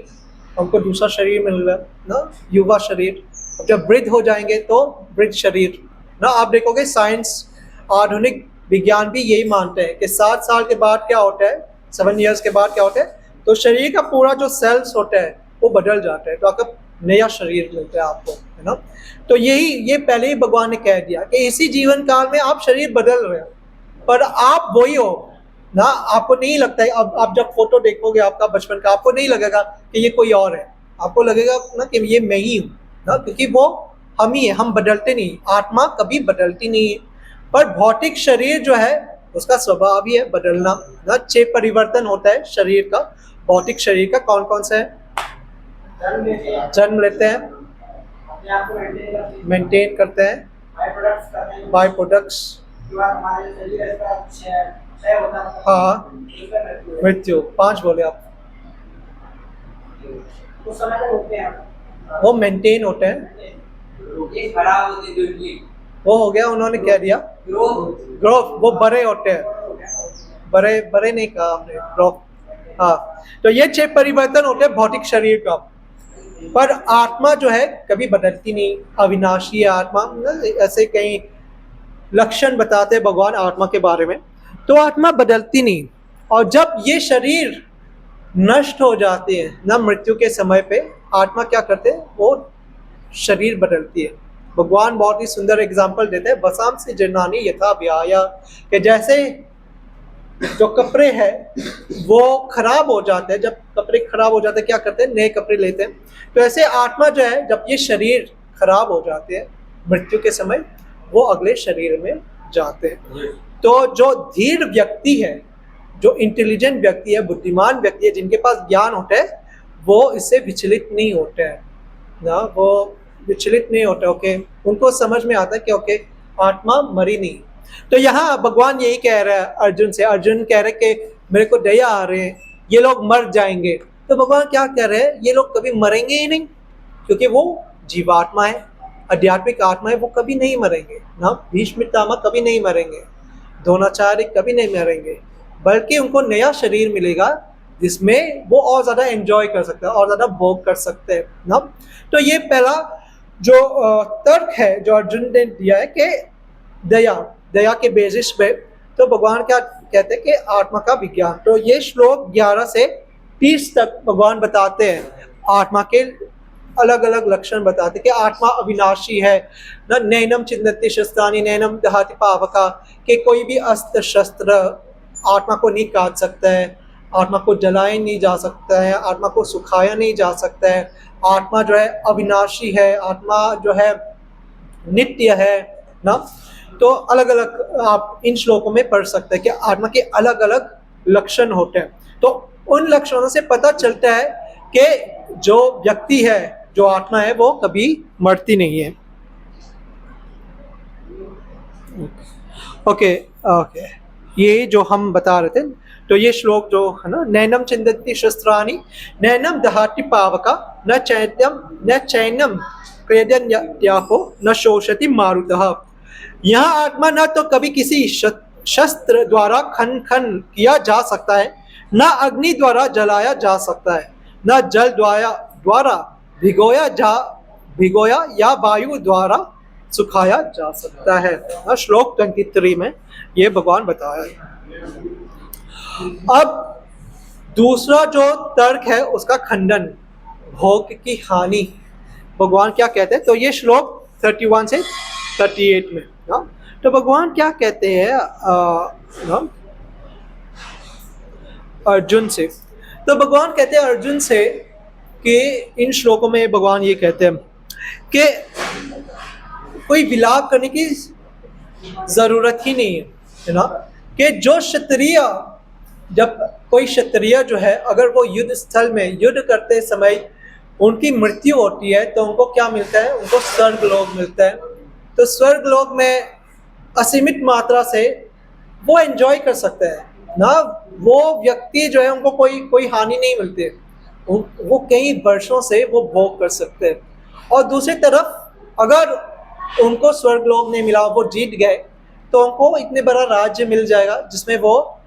हमको दूसरा शरीर मिल रहा है ना, युवा शरीर। अब जब वृद्ध हो जाएंगे तो वृद्ध शरीर ना। आप देखोगे साइंस, आधुनिक विज्ञान भी यही मानते हैं कि 7 साल के बाद क्या होता है, 7 years के बाद क्या होता है, तो शरीर का पूरा जो सेल्स होता है वो बदल जाता है, तो आपका नया शरीर मिलता है आपको, है ना। तो ये पहले ही भगवान ने कह दिया कि इसी जीवन काल में आप शरीर बदल रहे हो, पर आप वही हो ना। आपको नहीं लगता है, अब आप जब फोटो देखोगे आपका बचपन का, आपको नहीं लगेगा कि ये कोई और है, आपको लगेगा ना कि ये मैं ही हूँ ना, क्योंकि वो हम ही है, हम बदलते नहीं। आत्मा कभी बदलती नहीं है, पर भौतिक शरीर जो है उसका स्वभाव ही है बदलना ना। 6 परिवर्तन होता है शरीर का, भौतिक शरीर का। कौन कौन सा है? जन्म लेते हैं, अपने आप को मेंटेन करते हैं, बाय प्रोडक्ट्स, हमारे शरीर का क्षय होता है। हाँ, मृत्यु। 5 बोले आप। उस समय तक होते हैं वो मेंटेन होते हैं, एक खराब होती दुर्गी वो हो गया, उन्होंने कह दिया ग्रोथ। वो बड़े होते हैं, बड़े नहीं कहा हमने, ग्रोथ। हाँ, तो ये 6 परिवर्तन होते हैं भौतिक शरीर का। पर आत्मा जो है कभी बदलती नहीं, अविनाशी है आत्मा। ऐसे कई लक्षण बताते हैं भगवान आत्मा के बारे में, तो आत्मा बदलती नहीं। और जब ये शरीर नष्ट हो जाते हैं ना, मृत्यु के समय पे आत्मा क्या करते हैं, वो शरीर बदलती है। भगवान बहुत ही सुंदर एग्जाम्पल देते हैं, बसांसि जीर्णानि यथा व्याया, कि जैसे जो कपड़े हैं वो खराब हो जाते हैं, जब कपड़े खराब हो जाते हैं क्या करते हैं, नए कपड़े लेते हैं। तो ऐसे आत्मा जो है, जब ये शरीर खराब हो जाते हैं मृत्यु के समय, वो अगले शरीर में जाते हैं। तो जो धीर व्यक्ति है, जो इंटेलिजेंट व्यक्ति है, बुद्धिमान व्यक्ति है, जिनके पास ज्ञान होता है, वो इससे विचलित नहीं होते हैं ना, वो विचलित नहीं होते। ओके, उनको समझ में आता है कि ओके आत्मा मरी नहीं। तो यहाँ भगवान यही कह रहा है अर्जुन से। अर्जुन कह रहे कि मेरे को दया आ रहे हैं, ये लोग मर जाएंगे। तो भगवान क्या कह रहे हैं, ये लोग कभी मरेंगे ही नहीं, क्योंकि वो जीवात्मा है, आध्यात्मिक आत्मा है, वो कभी नहीं मरेंगे ना। भीष्म पितामह कभी नहीं मरेंगे, द्रोणाचार्य कभी नहीं मरेंगे, बल्कि उनको नया शरीर मिलेगा जिसमें वो और ज़्यादा एंजॉय कर सकते हैं, और ज़्यादा भोग कर सकते हैं ना। तो ये पहला जो तर्क है जो अर्जुन ने दिया है कि दया के बेसिस पे, तो भगवान क्या कहते हैं कि आत्मा का विज्ञान। तो ये श्लोक 11 से 30 तक भगवान बताते हैं आत्मा के अलग अलग लक्षण बताते हैं कि आत्मा अविनाशी है ना। नैनम चिंदति शस्त्राणि नैनम दहाति पावका, कि कोई भी अस्त्र शस्त्र आत्मा को नहीं काट सकता है, आत्मा को जलाया नहीं जा सकता है, आत्मा को सुखाया नहीं जा सकता है। आत्मा जो है अविनाशी है, आत्मा जो है नित्य है ना। तो अलग अलग आप इन श्लोकों में पढ़ सकते हैं कि आत्मा के अलग अलग लक्षण होते हैं। तो उन लक्षणों से पता चलता है कि जो व्यक्ति है, जो आत्मा है, वो कभी मरती नहीं है। ओके, ये जो हम बता रहे थे, तो ये श्लोक जो है ना, नैनम चिंदन्ति शस्त्राणि नैनम दहाति पावका न चैनम क्रेदन्याहो न शोषति मारुतः। यहाँ आत्मा न तो कभी किसी शस्त्र द्वारा खन किया जा सकता है, न अग्नि द्वारा जलाया जा सकता है, न जल द्वारा भिगोया या वायु द्वारा सुखाया जा सकता है। श्लोक 23 में ये भगवान बताया है। अब दूसरा जो तर्क है उसका खंडन, भोग की हानि। भगवान क्या कहते हैं, तो ये श्लोक 31 से 38 में ना। तो भगवान क्या कहते हैं ना अर्जुन से, तो भगवान कहते हैं अर्जुन से कि इन श्लोकों में भगवान ये कहते हैं कि कोई विलाप करने की जरूरत ही नहीं है ना, कि जो क्षत्रिय, जब कोई क्षत्रिय जो है अगर वो युद्ध स्थल में युद्ध करते समय उनकी मृत्यु होती है तो उनको क्या मिलता है, उनको स्वर्ग लोक मिलता है। तो स्वर्ग लोक में असीमित मात्रा से वो एंजॉय कर सकते हैं ना, वो व्यक्ति जो है उनको कोई हानि नहीं मिलती है, वो कई वर्षों से वो भोग कर सकते हैं। और दूसरी तरफ अगर उनको स्वर्ग लोक नहीं मिला, वो जीत गए, तो उनको इतने बड़ा राज्य मिल जाएगा जिसमें वो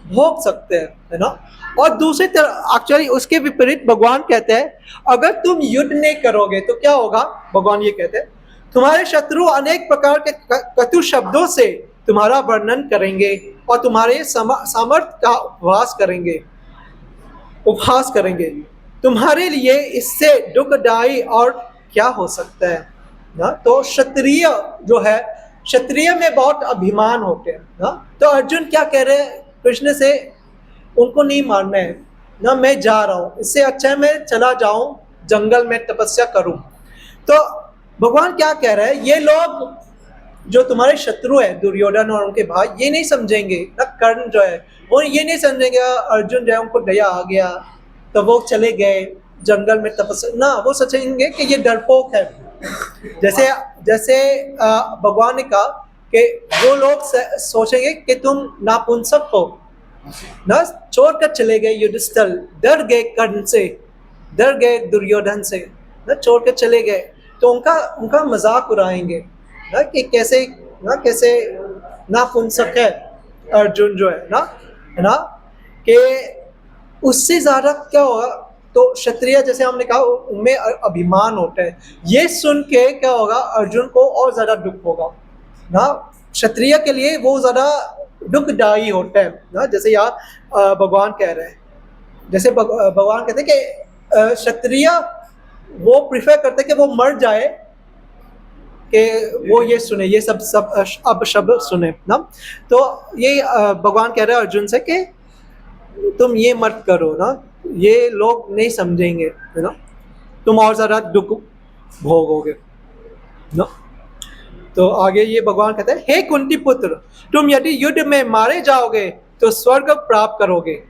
भोग सकते हैं, है ना। और दूसरी तरफ एक्चुअली उसके विपरीत भगवान कहते हैं अगर तुम युद्ध नहीं करोगे तो क्या होगा, भगवान ये कहते हैं तुम्हारे शत्रु अनेक प्रकार के कटु शब्दों से तुम्हारा वर्णन करेंगे और तुम्हारे सामर्थ्य का उपहास करेंगे। तुम्हारे लिए इससे दुखदायी और क्या हो सकता है ना। तो क्षत्रिय जो है, क्षत्रिय में बहुत अभिमान होते हैं ना। तो अर्जुन क्या कह रहे हैं कृष्ण से, उनको नहीं मारना है ना, मैं जा रहा हूँ, इससे अच्छा है मैं चला जाऊं जंगल में तपस्या करूं। तो भगवान क्या कह रहे हैं, ये लोग जो तुम्हारे शत्रु है दुर्योधन और उनके भाई, ये नहीं समझेंगे ना, कर्ण जो है वो ये नहीं समझेंगे अर्जुन जो है उनको दया आ गया तो वो चले गए जंगल में तपस्या ना, वो सोचेंगे कि ये डरपोक है। जैसे भगवान ने कहा कि वो लोग सोचेंगे कि तुम नापुंसक हो ना, छोड़ कर चले गए युद्ध स्थल, डर गए कर्ण से, डर गए दुर्योधन से ना, छोड़ कर चले गए, तो उनका मजाक उड़ाएंगे ना कि कैसे नापुंसक है अर्जुन जो है ना कि उससे ज्यादा क्या होगा। तो क्षत्रिय जैसे हमने कहा उनमें अभिमान होता है, ये सुन के क्या होगा अर्जुन को और ज्यादा दुख होगा ना, क्षत्रिय के लिए वो ज्यादा दुखदायी होता है ना। जैसे यहाँ भगवान कह रहे हैं, जैसे भगवान कहते हैं कि क्षत्रिय वो प्रिफर करते कि वो मर जाए कि वो ये सुने, ये सब अब शब्द सुने ना। तो ये भगवान कह रहे हैं अर्जुन से कि तुम ये मत करो ना, ये लोग नहीं समझेंगे है ना, तुम और ज़्यादा दुख भोगोगे ना। तो आगे ये भगवान कहते हैं हे कुंती पुत्र, तुम यदि युद्ध में मारे जाओगे तो स्वर्ग प्राप्त करोगे,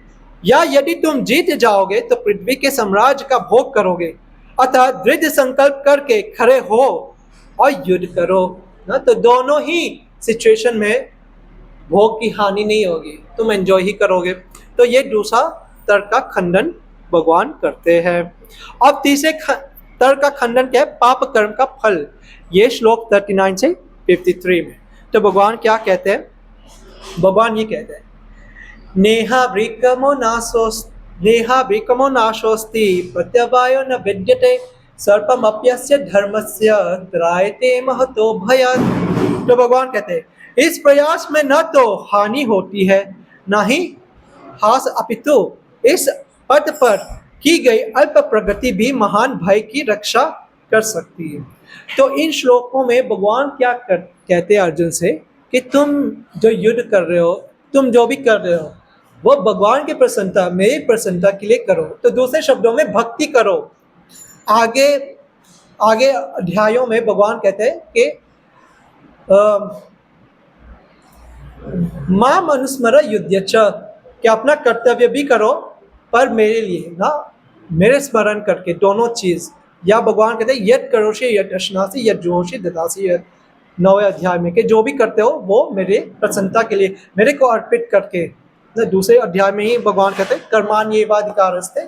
या यदि तुम जीत जाओगे तो पृथ्वी के साम्राज्य का भोग करोगे। अतः दृढ़ संकल्प करके खड़े हो और युद्ध करो ना। तो दोनों ही सिचुएशन में भोग की हानि नहीं होगी, तुम एंजॉय ही करोगे। तो ये दूसरा तर्क का खंडन भगवान करते हैं। अब तीसरे तर्क का खंडन क्या है, पाप कर्म का फल। ये श्लोक 39 से 53 में। तो भगवान क्या कहते हैं, भगवान ये कहते हैं नेहा ब्रिकमो नाशोस्ति प्रत्यवायो न विद्यते सर्पमप्यस्य धर्मस्य त्रायते महतो भयात्। तो भगवान कहते हैं इस प्रयास में न तो हानि होती है न ही हास, अपितु इस पद पर की गई अल्प प्रगति भी महान भय की रक्षा कर सकती है। तो इन श्लोकों में भगवान क्या कहते हैं अर्जुन से कि तुम जो युद्ध कर रहे हो, तुम जो भी कर रहे हो वो भगवान की प्रसन्नता, मेरी प्रसन्नता के लिए करो। तो दूसरे शब्दों में भक्ति करो। आगे अध्यायों में भगवान कहते हैं कि माम अनुस्मर युध्यच, कि अपना कर्तव्य भी करो पर मेरे लिए ना, मेरे स्मरण करके दोनों चीज। या भगवान कहते हैं यद करोषि यद अश्नासी यद जोषि ददासी, 9वें अध्याय में कि जो भी करते हो वो मेरे प्रसन्नता के लिए, मेरे को अर्पित करके ना। दूसरे अध्याय में ही भगवान कहते हैं कर्माण्येवाधिकारस्ते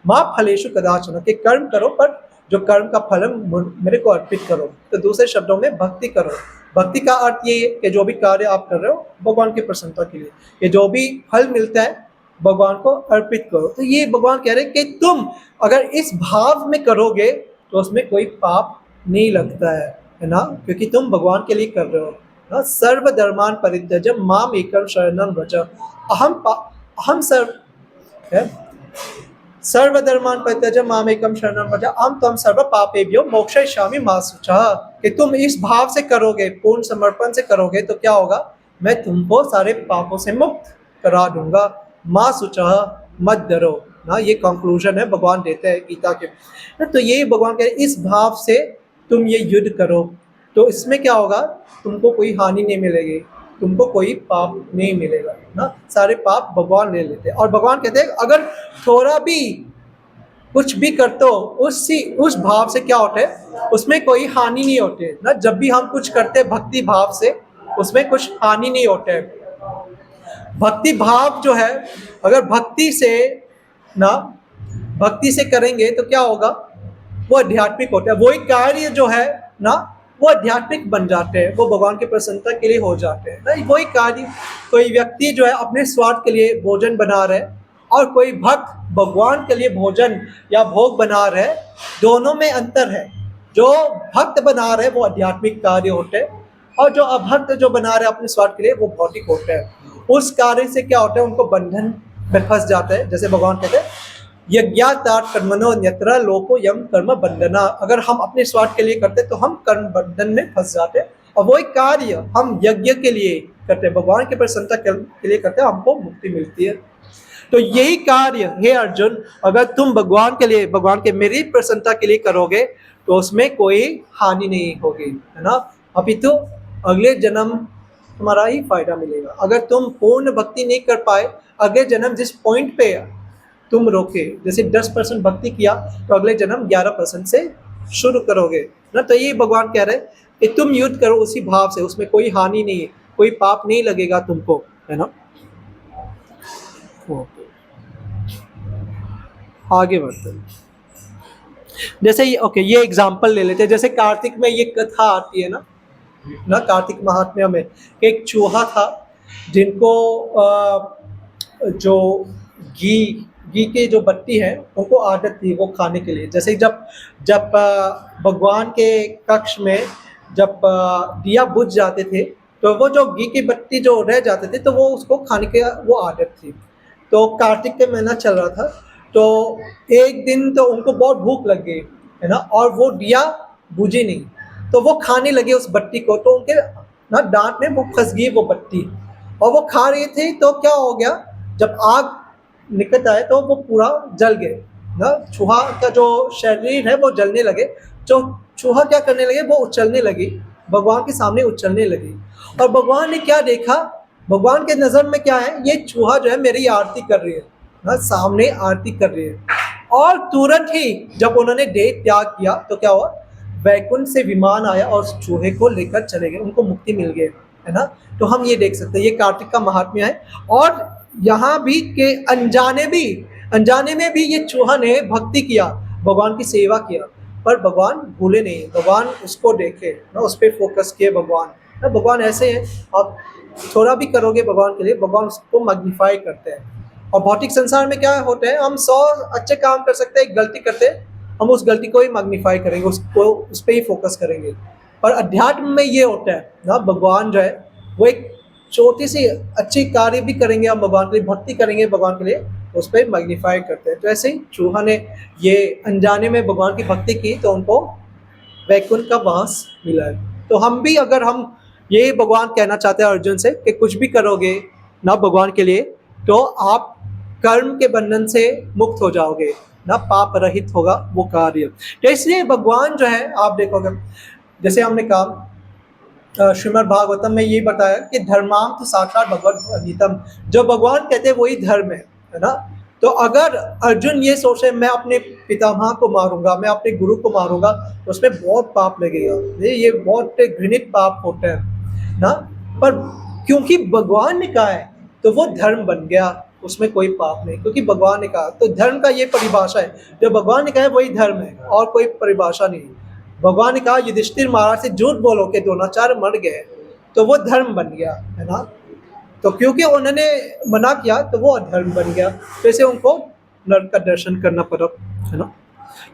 मां फलेषु कदाचन, कि कर्म करो पर जो कर्म का फल मेरे को अर्पित करो। तो दूसरे शब्दों में भक्ति करो। भक्ति का अर्थ ये है कि जो भी कार्य आप कर रहे हो भगवान की प्रसन्नता के लिए, कि जो भी फल मिलता है भगवान को अर्पित करो। तो ये भगवान कह रहे हैं कि तुम अगर इस भाव में करोगे तो उसमें कोई पाप नहीं लगता है ना, क्योंकि तुम भगवान के लिए कर रहे हो ना। सर्वधर्मान परित्यज्य माम एकम शरणं व्रज, अहम सर्व है, सर्वधर्मान् परित्यज्य मामेकं शरणं व्रज अहं त्वं सर्व पापेभ्यो मोक्षयिष्यामि मा शुचः, कि तुम इस भाव से करोगे, पूर्ण समर्पण से करोगे तो क्या होगा, मैं तुमको सारे पापों से मुक्त करा दूंगा। मा शुचः, मत डरो ना, ये कंक्लूजन है भगवान देते हैं गीता के। तो ये भगवान कह रहे हैं इस भाव से तुम ये युद्ध करो, तो इसमें क्या होगा, तुमको कोई हानि नहीं मिलेगी, तुमको कोई पाप नहीं मिलेगा ना, सारे पाप भगवान ले लेते हैं। और भगवान कहते हैं अगर थोड़ा भी कुछ भी करते हो उस भाव से क्या होता है, उसमें कोई हानि नहीं होती है ना। जब भी हम कुछ करते हैं भक्ति भाव से, उसमें कुछ हानि नहीं होता है। भक्ति भाव जो है, अगर भक्ति से करेंगे तो क्या होगा, वो आध्यात्मिक होता है, वही कार्य जो है ना वो आध्यात्मिक बन जाते हैं, वो भगवान की प्रसन्नता के लिए हो जाते हैं ना। वही कार्य, कोई व्यक्ति जो है अपने स्वार्थ के लिए भोजन बना रहे और कोई भक्त भगवान के लिए भोजन या भोग बना रहे, दोनों में अंतर है। जो भक्त बना रहे वो आध्यात्मिक कार्य होते हैं, और जो अभक्त जो बना रहे अपने स्वार्थ के लिए वो भौतिक होते हैं। उस कार्य से क्या होता है, उनको बंधन में फंस जाते हैं। जैसे भगवान कहते हैं यज्ञातात् कर्मणो अन्यत्र लोको यम कर्म बंधना, अगर हम अपने स्वार्थ के लिए करते तो हम कर्म बंधन में फंस जाते हैं, और वही कार्य हम यज्ञ के लिए करते हैं, भगवान की प्रसन्नता के लिए करते हैं, हमको मुक्ति मिलती है। तो यही कार्य हे अर्जुन, अगर तुम भगवान के लिए, भगवान के मेरी प्रसन्नता के लिए करोगे तो उसमें कोई हानि नहीं होगी, है ना। अभी तो अगले जन्म तुम्हारा ही फायदा मिलेगा। अगर तुम पूर्ण भक्ति नहीं कर पाए, अगले जन्म जिस पॉइंट पे तुम रोके, जैसे 10% भक्ति किया तो अगले जन्म 11% से शुरू करोगे ना। तो ये भगवान कह रहे हैं कि तुम युद्ध करो उसी भाव से, उसमें कोई हानि नहीं है, कोई पाप नहीं लगेगा तुमको, है ना। आगे बढ़ते हैं। जैसे ये एग्जाम्पल ले लेते हैं। जैसे कार्तिक में ये कथा आती है ना कार्तिक महात्म्य में, कि एक चूहा था जिनको जो घी के जो बत्ती है उनको आदत थी वो खाने के लिए। जैसे जब भगवान के कक्ष में जब दिया बुझ जाते थे तो वो जो घी की बत्ती जो रह जाते थे तो वो उसको खाने की वो आदत थी। तो कार्तिक का महीना चल रहा था, तो एक दिन तो उनको बहुत भूख लग गई, है ना, और वो दिया बुझी नहीं, तो वो खाने लगे उस बत्ती को। तो उनके ना दांत में वो फंस गई वो बत्ती, और वो खा रहे थे। तो क्या हो गया, जब आग निकट आए तो वो पूरा जल गए ना। चूहा का जो शरीर है वो जलने लगे। जो चूहा क्या करने लगे, वो उछलने लगी, भगवान के सामने उछलने लगी। और भगवान ने क्या देखा, भगवान के नज़र में क्या है, ये चूहा जो है मेरी आरती कर रही है ना, सामने आरती कर रही है। और तुरंत ही जब उन्होंने देह त्याग किया तो क्या हुआ, वैकुंठ से विमान आया और उस चूहे को लेकर चले गए, उनको मुक्ति मिल गई, है ना। तो हम ये देख सकते हैं, ये कार्तिक का महात्म्य है। और यहाँ भी के अनजाने में भी ये चूहा ने भक्ति किया, भगवान की सेवा किया, पर भगवान भूले नहीं, भगवान उसको देखे ना, उस पर फोकस किए भगवान ना। भगवान ऐसे हैं, आप थोड़ा भी करोगे भगवान के लिए, भगवान उसको मैग्नीफाई करते हैं। और भौतिक संसार में क्या होता है, हम 100 अच्छे काम कर सकते हैं, एक गलती करते हैं, हम उस गलती को ही मैग्नीफाई करेंगे, उसको उस पर ही फोकस करेंगे। पर अध्यात्म में ये होता है ना, भगवान जो है वो एक छोटी सी अच्छी कार्य भी करेंगे, हम भगवान के लिए भक्ति करेंगे, भगवान के लिए उस पर मैग्नीफाई करते हैं। तो ऐसे ही चूहा ने ये अनजाने में भगवान की भक्ति की तो उनको वैकुंठ का वास मिला है। तो हम भी, अगर हम ये भगवान कहना चाहते हैं अर्जुन से कि कुछ भी करोगे ना भगवान के लिए, तो आप कर्म के बंधन से मुक्त हो जाओगे ना, पाप रहित होगा वो कार्य। तो इसलिए भगवान जो है, आप देखोगे जैसे हमने कहा श्रीमद् भागवतम में ये बताया कि धर्माम तो साक्षात भगवत गीतम, जो भगवान कहते हैं वही धर्म है ना। तो अगर अर्जुन ये सोचे मैं अपने पितामह को मारूंगा, मैं अपने गुरु को मारूंगा, तो उसमें बहुत पाप लगेगा, ये बहुत घृणित पाप होते हैं ना। पर क्योंकि भगवान ने कहा है तो वो धर्म बन गया, उसमें कोई पाप नहीं, क्योंकि भगवान ने कहा। तो धर्म का ये परिभाषा है, जो भगवान ने कहा है वही धर्म है, और कोई परिभाषा नहीं। भगवान ने कहा युधिष्ठिर महाराज से झूठ बोलो के द्रोणाचार्य मर गए, तो वो धर्म बन गया, है ना। तो क्योंकि उन्होंने मना किया तो वो अधर्म बन गया, तो इसे उनको नरक का दर्शन करना पड़ा, है ना।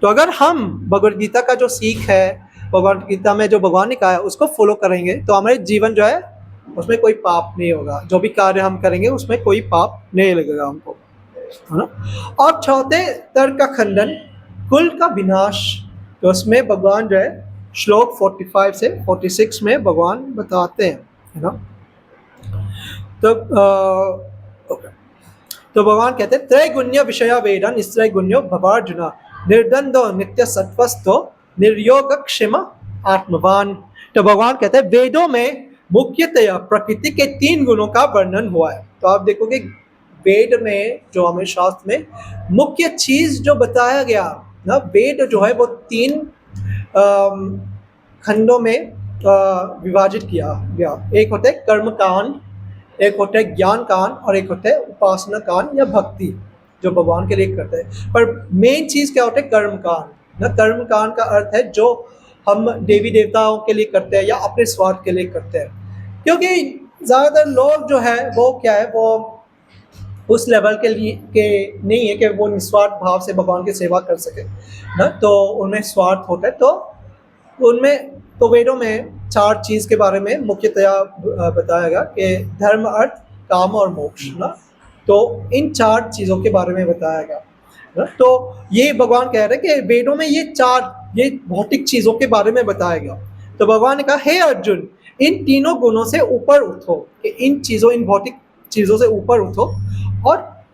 तो अगर हम भगवद गीता का जो सीख है, भगवद गीता में जो भगवान ने कहा है उसको फॉलो करेंगे, तो हमारे जीवन जो है उसमें कोई पाप नहीं होगा। जो भी कार्य हम करेंगे उसमें कोई पाप नहीं लगेगा हमको। है ना। और चौथे तर्क का खंडन, कुल का विनाश, तो उसमें भगवान जो है श्लोक 45 से 46 में भगवान बताते हैं, है ना। तो भगवान कहते हैं त्रैगुण्य विषय वेद निस्त्रैगुण्यो भवार्जुन निर्द्वंदो नित्य सत्वस्थो निर्योगक्षेम आत्मवान। तो भगवान कहते हैं वेदों में मुख्यतया प्रकृति के 3 गुणों का वर्णन हुआ है। तो आप देखोगे वेद में जो हमें शास्त्र में मुख्य चीज जो बताया गया ना, वेद जो है वो 3 खंडों में विभाजित किया गया। एक होता है कर्म कांड, एक होता है ज्ञान कांड और एक होता है उपासना कांड या भक्ति जो भगवान के लिए करते हैं। पर मेन चीज क्या होता है कर्म कांड ना। कर्म कांड का अर्थ है जो हम देवी देवताओं के लिए करते हैं या अपने स्वार्थ के लिए करते हैं, क्योंकि ज्यादातर लोग जो है वो क्या है वो उस लेवल के लिए के नहीं है कि वो निस्वार्थ भाव से भगवान की सेवा कर सके ना, तो उनमें स्वार्थ होता है। तो उनमें तो वेदों में 4 चीज के बारे में मुख्यतया बताया गया कि धर्म, अर्थ, काम और मोक्ष ना। तो इन 4 चीजों के बारे में बताया गया ना। तो ये भगवान कह रहे हैं कि वेदों में ये भौतिक चीजों के बारे में बताया गया। तो भगवान ने कहा हे अर्जुन, इन तीनों गुणों से ऊपर उठो, कि इन भौतिक चीजों से ऊपर उठो और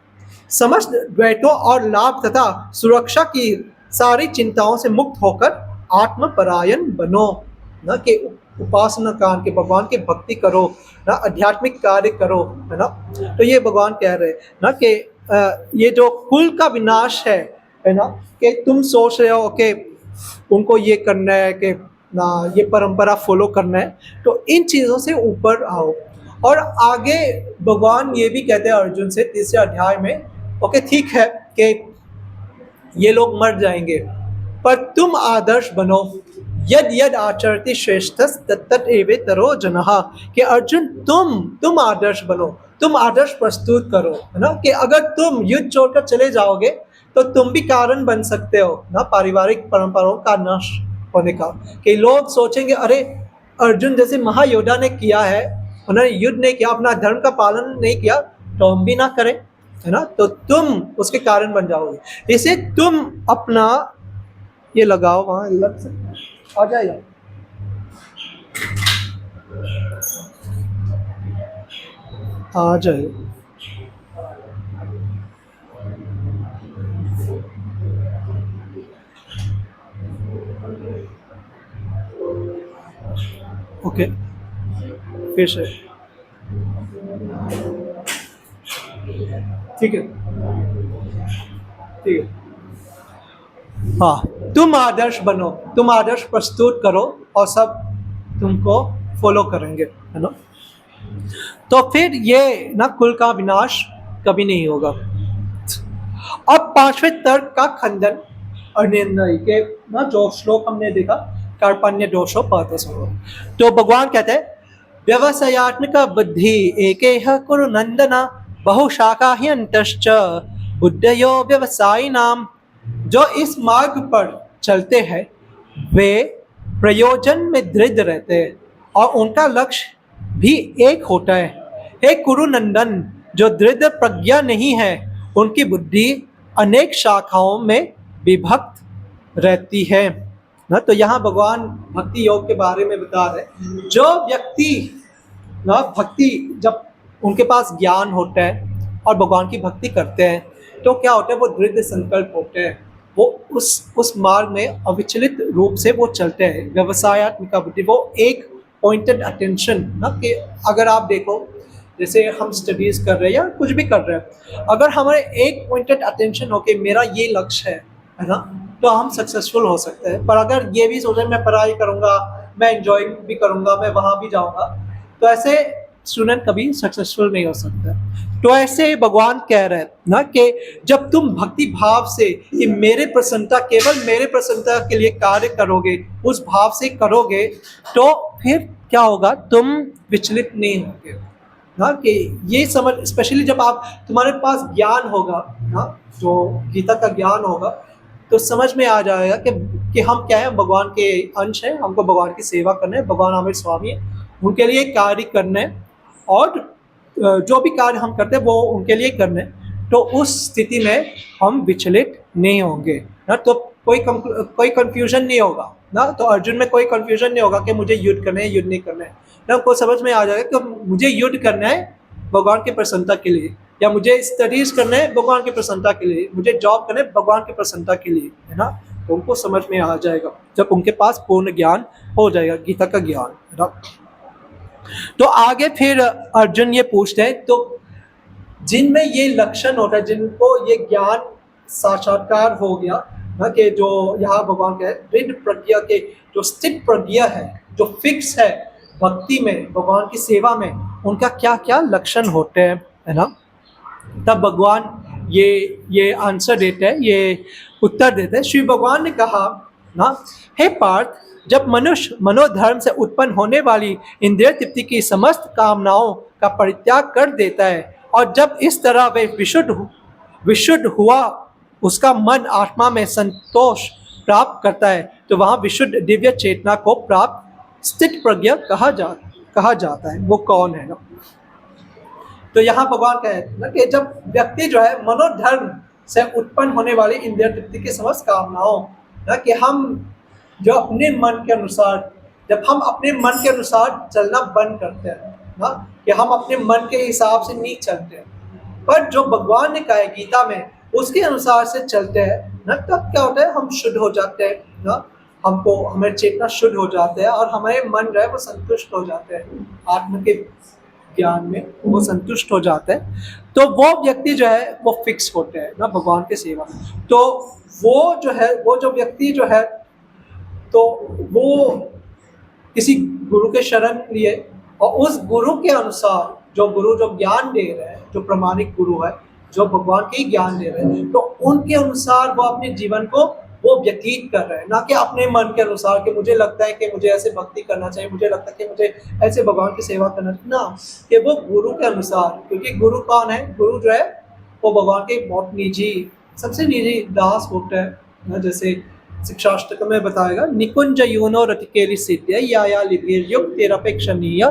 समस्त द्वैतों और लाभ तथा सुरक्षा की सारी चिंताओं से मुक्त होकर आत्मपरायण बनो ना। कि उपासना कांड के भगवान की भक्ति करो ना, आध्यात्मिक कार्य करो, है ना। तो ये भगवान कह रहे हैं ना कि ये जो कुल का विनाश है ना, कि तुम सोच रहे हो कि उनको ये करना है कि ना ये परंपरा फॉलो करना है, तो इन चीज़ों से ऊपर आओ। और आगे भगवान ये भी कहते हैं अर्जुन से 3 अध्याय में, ओके ठीक है कि ये लोग मर जाएंगे पर तुम आदर्श बनो, यद यद आचरति श्रेष्ठस तत्तत एवेतरो जनः। कि अर्जुन तुम आदर्श बनो, तुम आदर्श प्रस्तुत करो, है ना। कि अगर तुम युद्ध छोड़कर चले जाओगे तो तुम भी कारण बन सकते हो ना पारिवारिक परंपराओं का नाश होने का। कि लोग सोचेंगे अरे अर्जुन जैसे महायोद्धा ने किया है, उन्होंने युद्ध नहीं किया, अपना धर्म का पालन नहीं किया, तो हम भी ना करें, है ना। तो तुम उसके कारण बन जाओगे। इसे तुम अपना ये लगाओ, वहां लग सकता आ जाएगा। आ जाए ओके, फिर से ठीक है, ठीक है। हाँ, तुम आदर्श बनो, तुम आदर्श प्रस्तुत करो और सब तुमको फॉलो करेंगे, है ना। तो फिर ये ना कुल का विनाश कभी नहीं होगा। अब 5वें तर्क का खंडन और निर्णय के ना जो श्लोक हमने देखा कार्पण्य दोषो पातसो। तो भगवान कहते हैं व्यवसायत्मक बुद्धि एकेह कुरु नंदना बहुशाखा ही अंतश्च बुद्धयो व्यवसायी नाम। जो इस मार्ग पर चलते हैं वे प्रयोजन में दृढ़ रहते हैं और उनका लक्ष्य भी एक होता है। हे कुरु नंदन, जो दृढ़ प्रज्ञा नहीं है उनकी बुद्धि अनेक शाखाओं में विभक्त रहती है ना। तो यहाँ भगवान भक्ति योग के बारे में बता रहे। जो व्यक्ति ना भक्ति, जब उनके पास ज्ञान होता है और भगवान की भक्ति करते हैं तो क्या होता है, वो दृढ़ संकल्प होते हैं, वो उस मार्ग में अविचलित रूप से वो चलते हैं। व्यवसायत्मक बुद्धि, वो एक पॉइंटेड अटेंशन ना। कि अगर आप देखो जैसे हम स्टडीज कर रहे हैं या कुछ भी कर रहे हैं, अगर हमारे एक पॉइंटेड अटेंशन हो कि मेरा ये लक्ष्य है ना, तो हम सक्सेसफुल हो सकते हैं। पर अगर ये भी सोचे मैं पढ़ाई करूँगा, मैं एंजॉय भी करूँगा, मैं वहाँ भी जाऊँगा, तो ऐसे स्टूडेंट कभी सक्सेसफुल नहीं हो सकता। तो ऐसे भगवान कह रहे हैं ना कि जब तुम भक्ति भाव से कि मेरे प्रसन्नता, केवल मेरे प्रसन्नता के लिए कार्य करोगे, उस भाव से करोगे, तो फिर क्या होगा, तुम विचलित नहीं होगे ना। कि ये समझ, स्पेशली जब आप तुम्हारे पास ज्ञान होगा ना, जो गीता का ज्ञान होगा, तो समझ में आ जाएगा कि हम क्या है, भगवान के अंश हैं, हमको भगवान की सेवा करना है, भगवान हमारे स्वामी है, उनके लिए कार्य करना है और जो भी कार्य हम करते हैं वो उनके लिए करना है। तो उस स्थिति में हम विचलित नहीं होंगे ना, तो कोई कंफ्यूजन नहीं होगा ना। तो अर्जुन में कोई कंफ्यूजन नहीं होगा कि मुझे युद्ध करना है, युद्ध नहीं करना है ना। हमको समझ में आ जाएगा कि मुझे युद्ध करना है भगवान की प्रसन्नता के लिए, या मुझे स्टडीज करना है भगवान की प्रसन्नता के लिए, मुझे जॉब करना है भगवान की प्रसन्नता के लिए, है ना। तो उनको समझ में आ जाएगा जब उनके पास पूर्ण ज्ञान हो जाएगा, गीता का ज्ञान, है ना। तो आगे फिर अर्जुन ये पूछते हैं, तो जिनमें ये लक्षण होता है, जिनको ये ज्ञान साक्षात्कार हो गया ना, कि जो यहाँ भगवान के दृढ़ प्रज्ञा के, जो स्थित प्रज्ञा है, जो फिक्स है भक्ति में, भगवान की सेवा में, उनका क्या क्या लक्षण होते हैं, है ना। तब भगवान ये आंसर देते हैं, ये उत्तर देते हैं। श्री भगवान ने कहा ना, हे पार्थ, जब मनुष्य मनोधर्म से उत्पन्न होने वाली इंद्रिय तृप्ति की समस्त कामनाओं का परित्याग कर देता है, और जब इस तरह वे विशुद्ध हुआ उसका मन आत्मा में संतोष प्राप्त करता है, तो वहाँ विशुद्ध दिव्य चेतना को प्राप्त स्थित प्रज्ञा कहा जाता है। वो कौन है ना। तो यहाँ भगवान कहते हैं ना कि जब व्यक्ति जो है मनोधर्म से उत्पन्न होने वाली इंद्रिय तृप्ति की समस्त कामनाओं ना, कि हम जो अपने मन के अनुसार, जब हम अपने मन के अनुसार चलना बंद करते हैं ना, कि हम अपने मन के हिसाब से नहीं चलते, पर जो भगवान ने कहा है गीता में उसके अनुसार से चलते हैं ना, तब क्या होता है, हम शुद्ध हो जाते हैं ना, हमें चेतना शुद्ध हो जाते हैं, और हमारे मन जो है वो संतुष्ट हो जाते हैं, आत्मा के ज्ञान में वो संतुष्ट हो जाते हैं। तो वो व्यक्ति जो है वो फिक्स होते हैं ना भगवान के सेवा में। तो वो जो व्यक्ति जो है, तो वो किसी गुरु के शरण लिए, और उस गुरु के अनुसार, जो गुरु जो ज्ञान दे रहे हैं, जो प्रामाणिक गुरु है, जो भगवान के ही ज्ञान दे रहे हैं, तो उनके अनुसार वो अपने जीवन को वो व्यतीत कर रहे हैं, ना कि अपने मन के अनुसार कि मुझे लगता है कि मुझे ऐसे भक्ति करना चाहिए, मुझे लगता है कि मुझे ऐसे भगवान की सेवा करना चाहिए ना, कि वो गुरु के अनुसार। क्योंकि गुरु कौन है, गुरु जो है वो भगवान के बहुत निजी, सबसे निजी दास होते हैं ना। जैसे शिक्षाष्टक में बताएगा, निकुंज यूनो रतिकेली सिद्ध या लिव्युक्तिरपेक्षणीय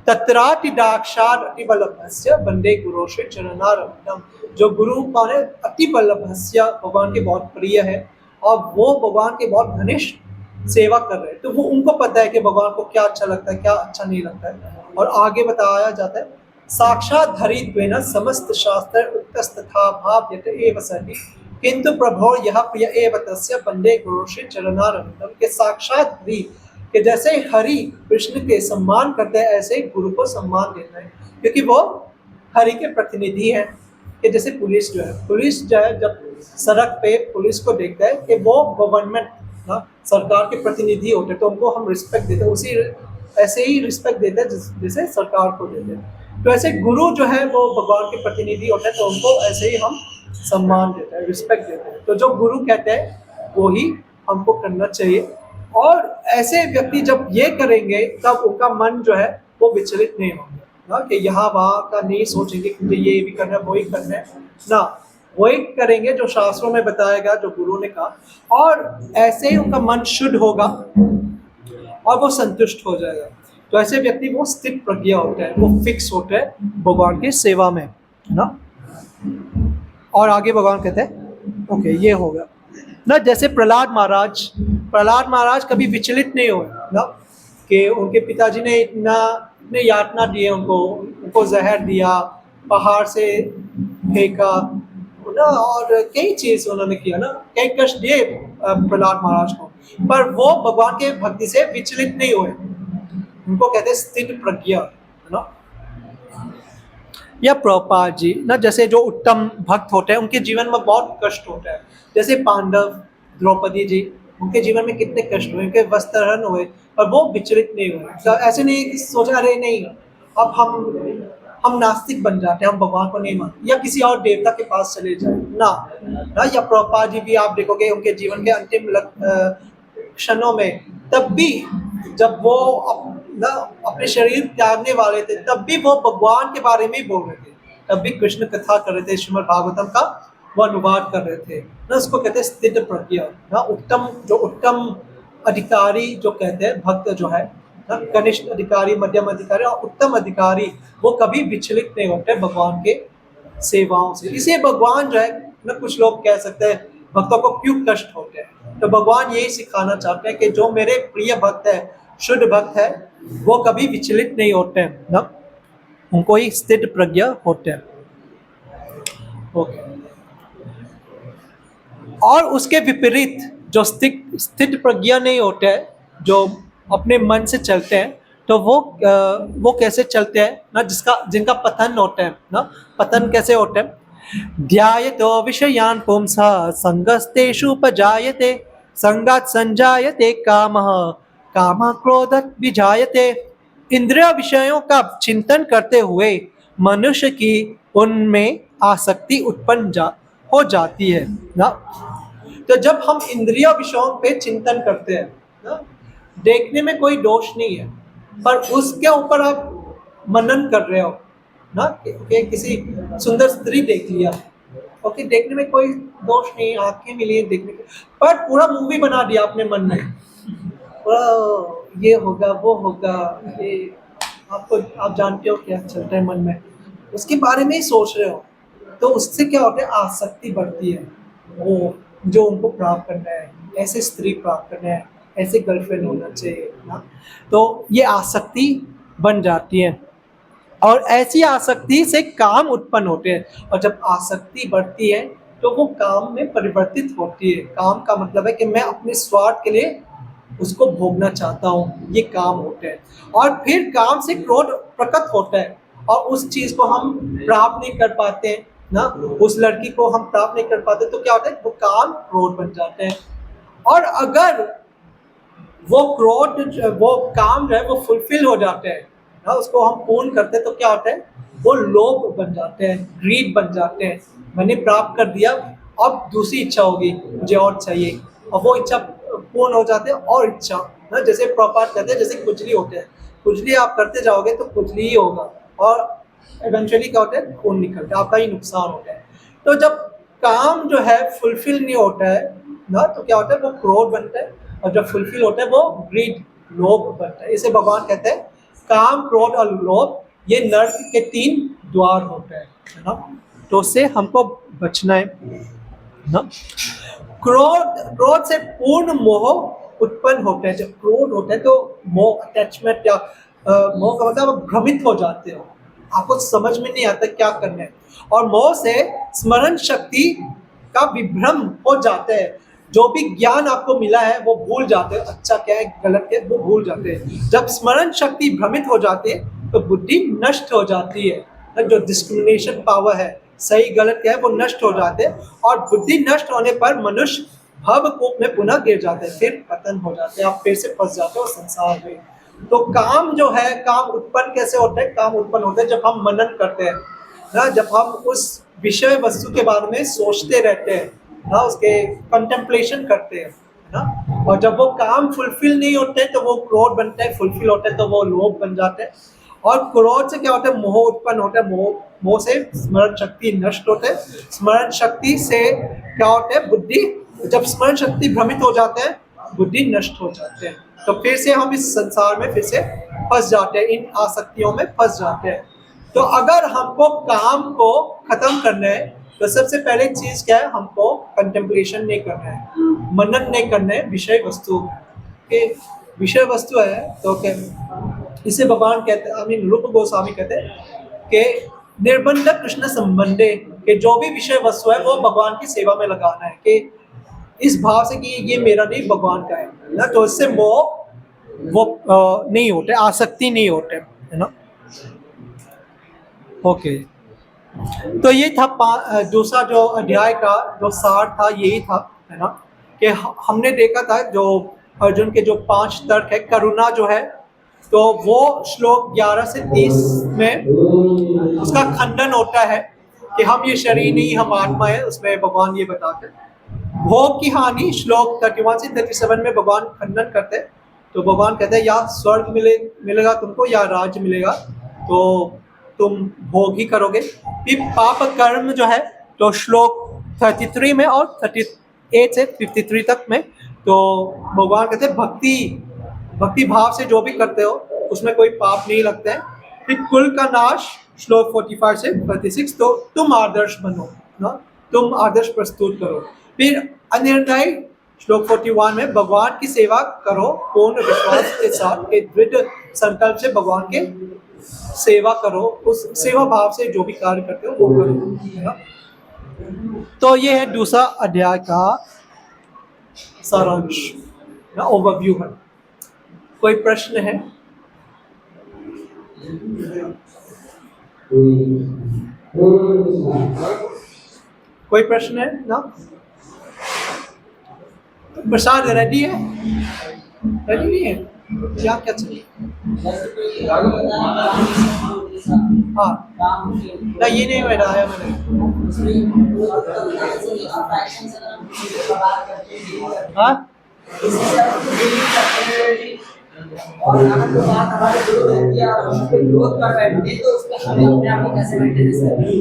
तत्राति दाक्षाद अतिबलभस्य वंदे गुरु श्री चरणारविंदम। जो गुरु कौन है, अतिबलभस्य, भगवान के बहुत प्रिय है, और वो भगवान के बहुत घनिष्ठ सेवा कर रहे हैं। तो वो उनको पता है कि भगवान को क्या अच्छा लगता है, क्या अच्छा नहीं लगता है। और आगे बताया जाता है, साक्षात धरित्वेन समस्त शास्त्र उक्तस्तथा भाव्यते एव सहि, किंतु प्रभो यह प्रिय एव तस्य वंदे गुरु श्री चरणारविंदम। के साक्षात हरि, कि जैसे हरि कृष्ण के सम्मान करते हैं, ऐसे ही गुरु को सम्मान देना है, क्योंकि वो हरि के प्रतिनिधि हैं। कि जैसे पुलिस जो है जब सड़क पे पुलिस को देखता है कि वो गवर्नमेंट ना, सरकार के प्रतिनिधि होते हैं, तो उनको हम रिस्पेक्ट देते हैं, उसी ऐसे ही रिस्पेक्ट देते हैं जैसे सरकार को देते हैं। तो ऐसे गुरु जो है वो भगवान के प्रतिनिधि होते हैं, तो उनको ऐसे ही हम सम्मान देते हैं, रिस्पेक्ट देते हैं। तो जो गुरु कहते हैं वो ही हमको करना चाहिए। और ऐसे व्यक्ति जब ये करेंगे तब उनका मन जो है वो विचलित नहीं होंगे ना, कि यहाँ वहाँ का नहीं सोचेंगे कि मुझे ये भी करना है, वो ही करना है ना। वही करेंगे जो शास्त्रों में बताएगा, जो गुरु ने कहा, और ऐसे ही उनका मन शुद्ध होगा और वो संतुष्ट हो जाएगा। तो ऐसे व्यक्ति वो स्थित प्रज्ञा होते हैं, वो फिक्स होते हैं भगवान की सेवा में ना। और आगे भगवान कहते हैं ओके ये हो गया ना। जैसे प्रहलाद महाराज कभी विचलित नहीं हुए ना, कि उनके पिताजी ने इतने यातना दिए, उनको जहर दिया, पहाड़ से फेंका ना, और कई चीज उन्होंने किया ना, कई कष्ट दिए प्रहलाद महाराज को, पर वो भगवान के भक्ति से विचलित नहीं हुए। उनको कहते हैं स्थित प्रज्ञा, है ना। या प्रभुपाद जी ना, जैसे जो उत्तम भक्त होते हैं उनके जीवन में बहुत कष्ट होता है। जैसे पांडव, द्रौपदी जी, उनके जीवन में कितने कष्ट हुए, उनके वस्त्रहरण हुए, पर वो विचलित नहीं हुए। तो ऐसे नहीं कि सोचा रहे नहीं अब हम नास्तिक बन जाते हैं, हम भगवान को नहीं मानते, या किसी और देवता के पास चले जाए ना। या प्रभुपाद जी भी आप देखोगे उनके जीवन के अंतिम क्षणों में, तब भी जब वो अपने शरीर त्यागने वाले थे, तब भी वो भगवान के बारे में ही बोल रहे थे, तब भी कृष्ण कथा कर रहे थे, श्रीमद् भागवतम का वो अनुवाद कर रहे थे ना। उसको कहते हैं स्थित प्रज्ञा ना। उत्तम अधिकारी जो कहते हैं, भक्त जो है ना, कनिष्ठ अधिकारी, मध्यम अधिकारी और उत्तम अधिकारी, वो कभी विचलित नहीं होते भगवान के सेवाओं से। इसे भगवान जो है ना, कुछ लोग कह सकते हैं भक्तों को क्यों कष्ट होते हैं, तो भगवान यही सिखाना चाहते हैं कि जो मेरे प्रिय भक्त है, शुद्ध भक्त है, वो कभी विचलित नहीं होते हैं ना, उनको ही स्थिर प्रज्ञ होते हैं। ओके। और उसके विपरीत जो स्थिर प्रज्ञा नहीं होते हैं, जो अपने मन से चलते हैं, तो वो कैसे चलते हैं ना, जिनका पतन होता है ना। पतन कैसे होते हैं? ध्यायतो विषयान् पुंसः संगस्तेषुपजायते संगात् संजायते कामः कामः क्रोधात् विजायते। इंद्रिय विषयों का चिंतन करते हुए मनुष्य की उनमें आसक्ति उत्पन्न हो जाती है ना। तो जब हम इंद्रिय विषयों पे चिंतन करते हैं ना, देखने में कोई दोष नहीं है, पर उसके ऊपर आप मनन कर रहे हो ना, कि किसी सुंदर स्त्री देख लिया, ओके, देखने में कोई दोष नहीं, आंखें मिली है देखने के, पर पूरा मूवी बना दिया अपने मन में, ये होगा वो होगा, ये आप जानते हो क्या चलता है मन में, उसके बारे में ही सोच रहे हो, तो उससे क्या होता है, आसक्ति बढ़ती है। वो जो उनको प्राप्त करना है, ऐसे स्त्री प्राप्त करना है, ऐसे गर्लफ्रेंड होना चाहिए ना, तो ये आसक्ति बन जाती है। और ऐसी आसक्ति से काम उत्पन्न होते हैं, और जब आसक्ति बढ़ती है तो वो काम में परिवर्तित होती है। काम का मतलब है कि मैं अपने स्वार्थ के लिए उसको भोगना चाहता हूँ, ये काम होते हैं। और फिर काम से क्रोध प्रकट होता है, और उस चीज़ को हम प्राप्त नहीं कर पाते ना, उस लड़की को हम प्राप्त नहीं कर पाते, तो क्या होता है, वो काम क्रोध बन जाते हैं। और अगर वो काम जो है वो फुलफिल हो जाते हैं ना, उसको हम पूर्ण करते हैं, तो क्या होता है, वो लोभ बन जाते हैं, ग्रीड बन जाते हैं। मैंने प्राप्त कर दिया, अब दूसरी इच्छा होगी, मुझे और चाहिए, और वो इच्छा पूर्ण हो जाते हैं, और इच्छा ना, जैसे प्रॉपर कहते हैं, जैसे कुचली होते हैं, कुचली आप करते जाओगे तो कुचली ही होगा, और इवेंचुअली क्या होता है, खून निकलता है, आपका ही नुकसान होता है। तो जब काम जो है फुलफिल नहीं होता है ना, तो क्या होता है, वो क्रोध बनता है, और जब फुलफिल होता है वो ग्रीड, लोभ बनता है। इसे भगवान कहते हैं काम, क्रोध और लोभ, ये नर्क के 3 द्वार होते हैं, है ना, तो उससे हमको बचना है ना। क्रोध से पूर्ण मोह उत्पन्न होते हैं। जब क्रोध होता है तो मोह, अटैचमेंट, या मोह का मतलब आप भ्रमित हो जाते हो, आपको समझ में नहीं आता क्या करना है, और मोह से स्मरण शक्ति का विभ्रम हो जाते हैं। जो भी ज्ञान आपको मिला है वो भूल जाते हैं, अच्छा क्या है गलत क्या है वो भूल जाते हैं। जब स्मरण शक्ति भ्रमित हो जाती है तो बुद्धि नष्ट हो जाती है, जो डिस्क्रिमिनेशन पावर है, सही गलत क्या है वो नष्ट हो जाते हैं, और बुद्धि नष्ट होने पर मनुष्य भवकूप में पुनः गिर जाते हैं, फिर पतन हो जाते हैं, आप फिर से फंस जाते हो संसार में। तो काम जो है, काम उत्पन्न कैसे होता है, काम उत्पन्न होता है जब हम मनन करते हैं ना, जब हम उस विषय वस्तु के बारे में सोचते रहते हैं ना, उसके कंटेम्पलेशन करते हैं ना, और जब वो काम फुलफिल नहीं होते तो वो क्रोध बनता है, फुलफिल होते हैं तो वो लोभ बन जाते हैं, और क्रोध से क्या होता है, मोह उत्पन्न होता है, मोह से स्मरण शक्ति नष्ट होते हैं, स्मरण शक्ति से क्या होता है, बुद्धि, जब स्मरण शक्ति भ्रमित हो जाते हैं बुद्धि नष्ट हो जाते हैं, तो फिर से हम इस संसार में फिर से फंस जाते हैं, इन आसक्तियों में फंस जाते हैं। तो अगर हमको काम को खत्म करना है तो सबसे पहले चीज क्या है, हमको कंटेम्पलेशन नहीं करना है, मनन नहीं करना है विषय वस्तु के। विषय वस्तु है तो क्या, इसे भगवान कहते हैं, रूप गोस्वामी कहते हैं कि निर्बंध कृष्ण संबंधे, कि जो भी विषय वस्तु है वो भगवान की सेवा में लगाना है, कि इस भाव से कि ये मेरा नहीं भगवान का है ना, तो इससे वो नहीं होते, आसक्ति नहीं होते, है ना। ओके, तो ये था दूसरा जो अध्याय का जो सार था, यही था, है ना, कि हमने देखा था जो अर्जुन के जो 5 तर्क है, करुणा जो है, तो वो श्लोक 11 से 30 में उसका खंडन होता है कि हम ये शरीर नहीं, हम आत्मा है, उसमें भगवान ये बताते हैं। भोग की हानि श्लोक 31 से 37 में भगवान खंडन करते हैं, तो भगवान कहते हैं या स्वर्ग मिलेगा तुमको, या राज्य मिलेगा, तो तुम भोग ही करोगे। फिर पाप कर्म जो है, तो श्लोक 33 में और 38 से 53 तक में, तो भगवान कहते हैं भक्ति भाव से जो भी करते हो उसमें कोई पाप नहीं लगता है, फिर कुल का नाश श्लोक 45 से 36, तो तुम आदर्श बनो ना, तुम आदर्श प्रस्तुत करो। फिर अनिर्णय श्लोक 41 में भगवान की सेवा करो पूर्ण विश्वास के साथ, एक दृढ़ संकल्प से भगवान के सेवा करो, उस सेवा भाव से जो भी कार्य करते हो वो करो, है ना। तो ये है दूसरा अध्याय का सारांश, ओवरव्यू है। कोई प्रश्न है? कोई प्रश्न है ना? तो प्रसाद रेडी है? रेडी नहीं है? क्या क्या चाहिए? हाँ ना, ये नहीं बैठाया मैंने। हाँ और अगर तो बात हमारे ग्रोथ है या ग्रोथ कर रहे हैं तो उसमें हमें अपने आप को कैसे मेंटेन करना है।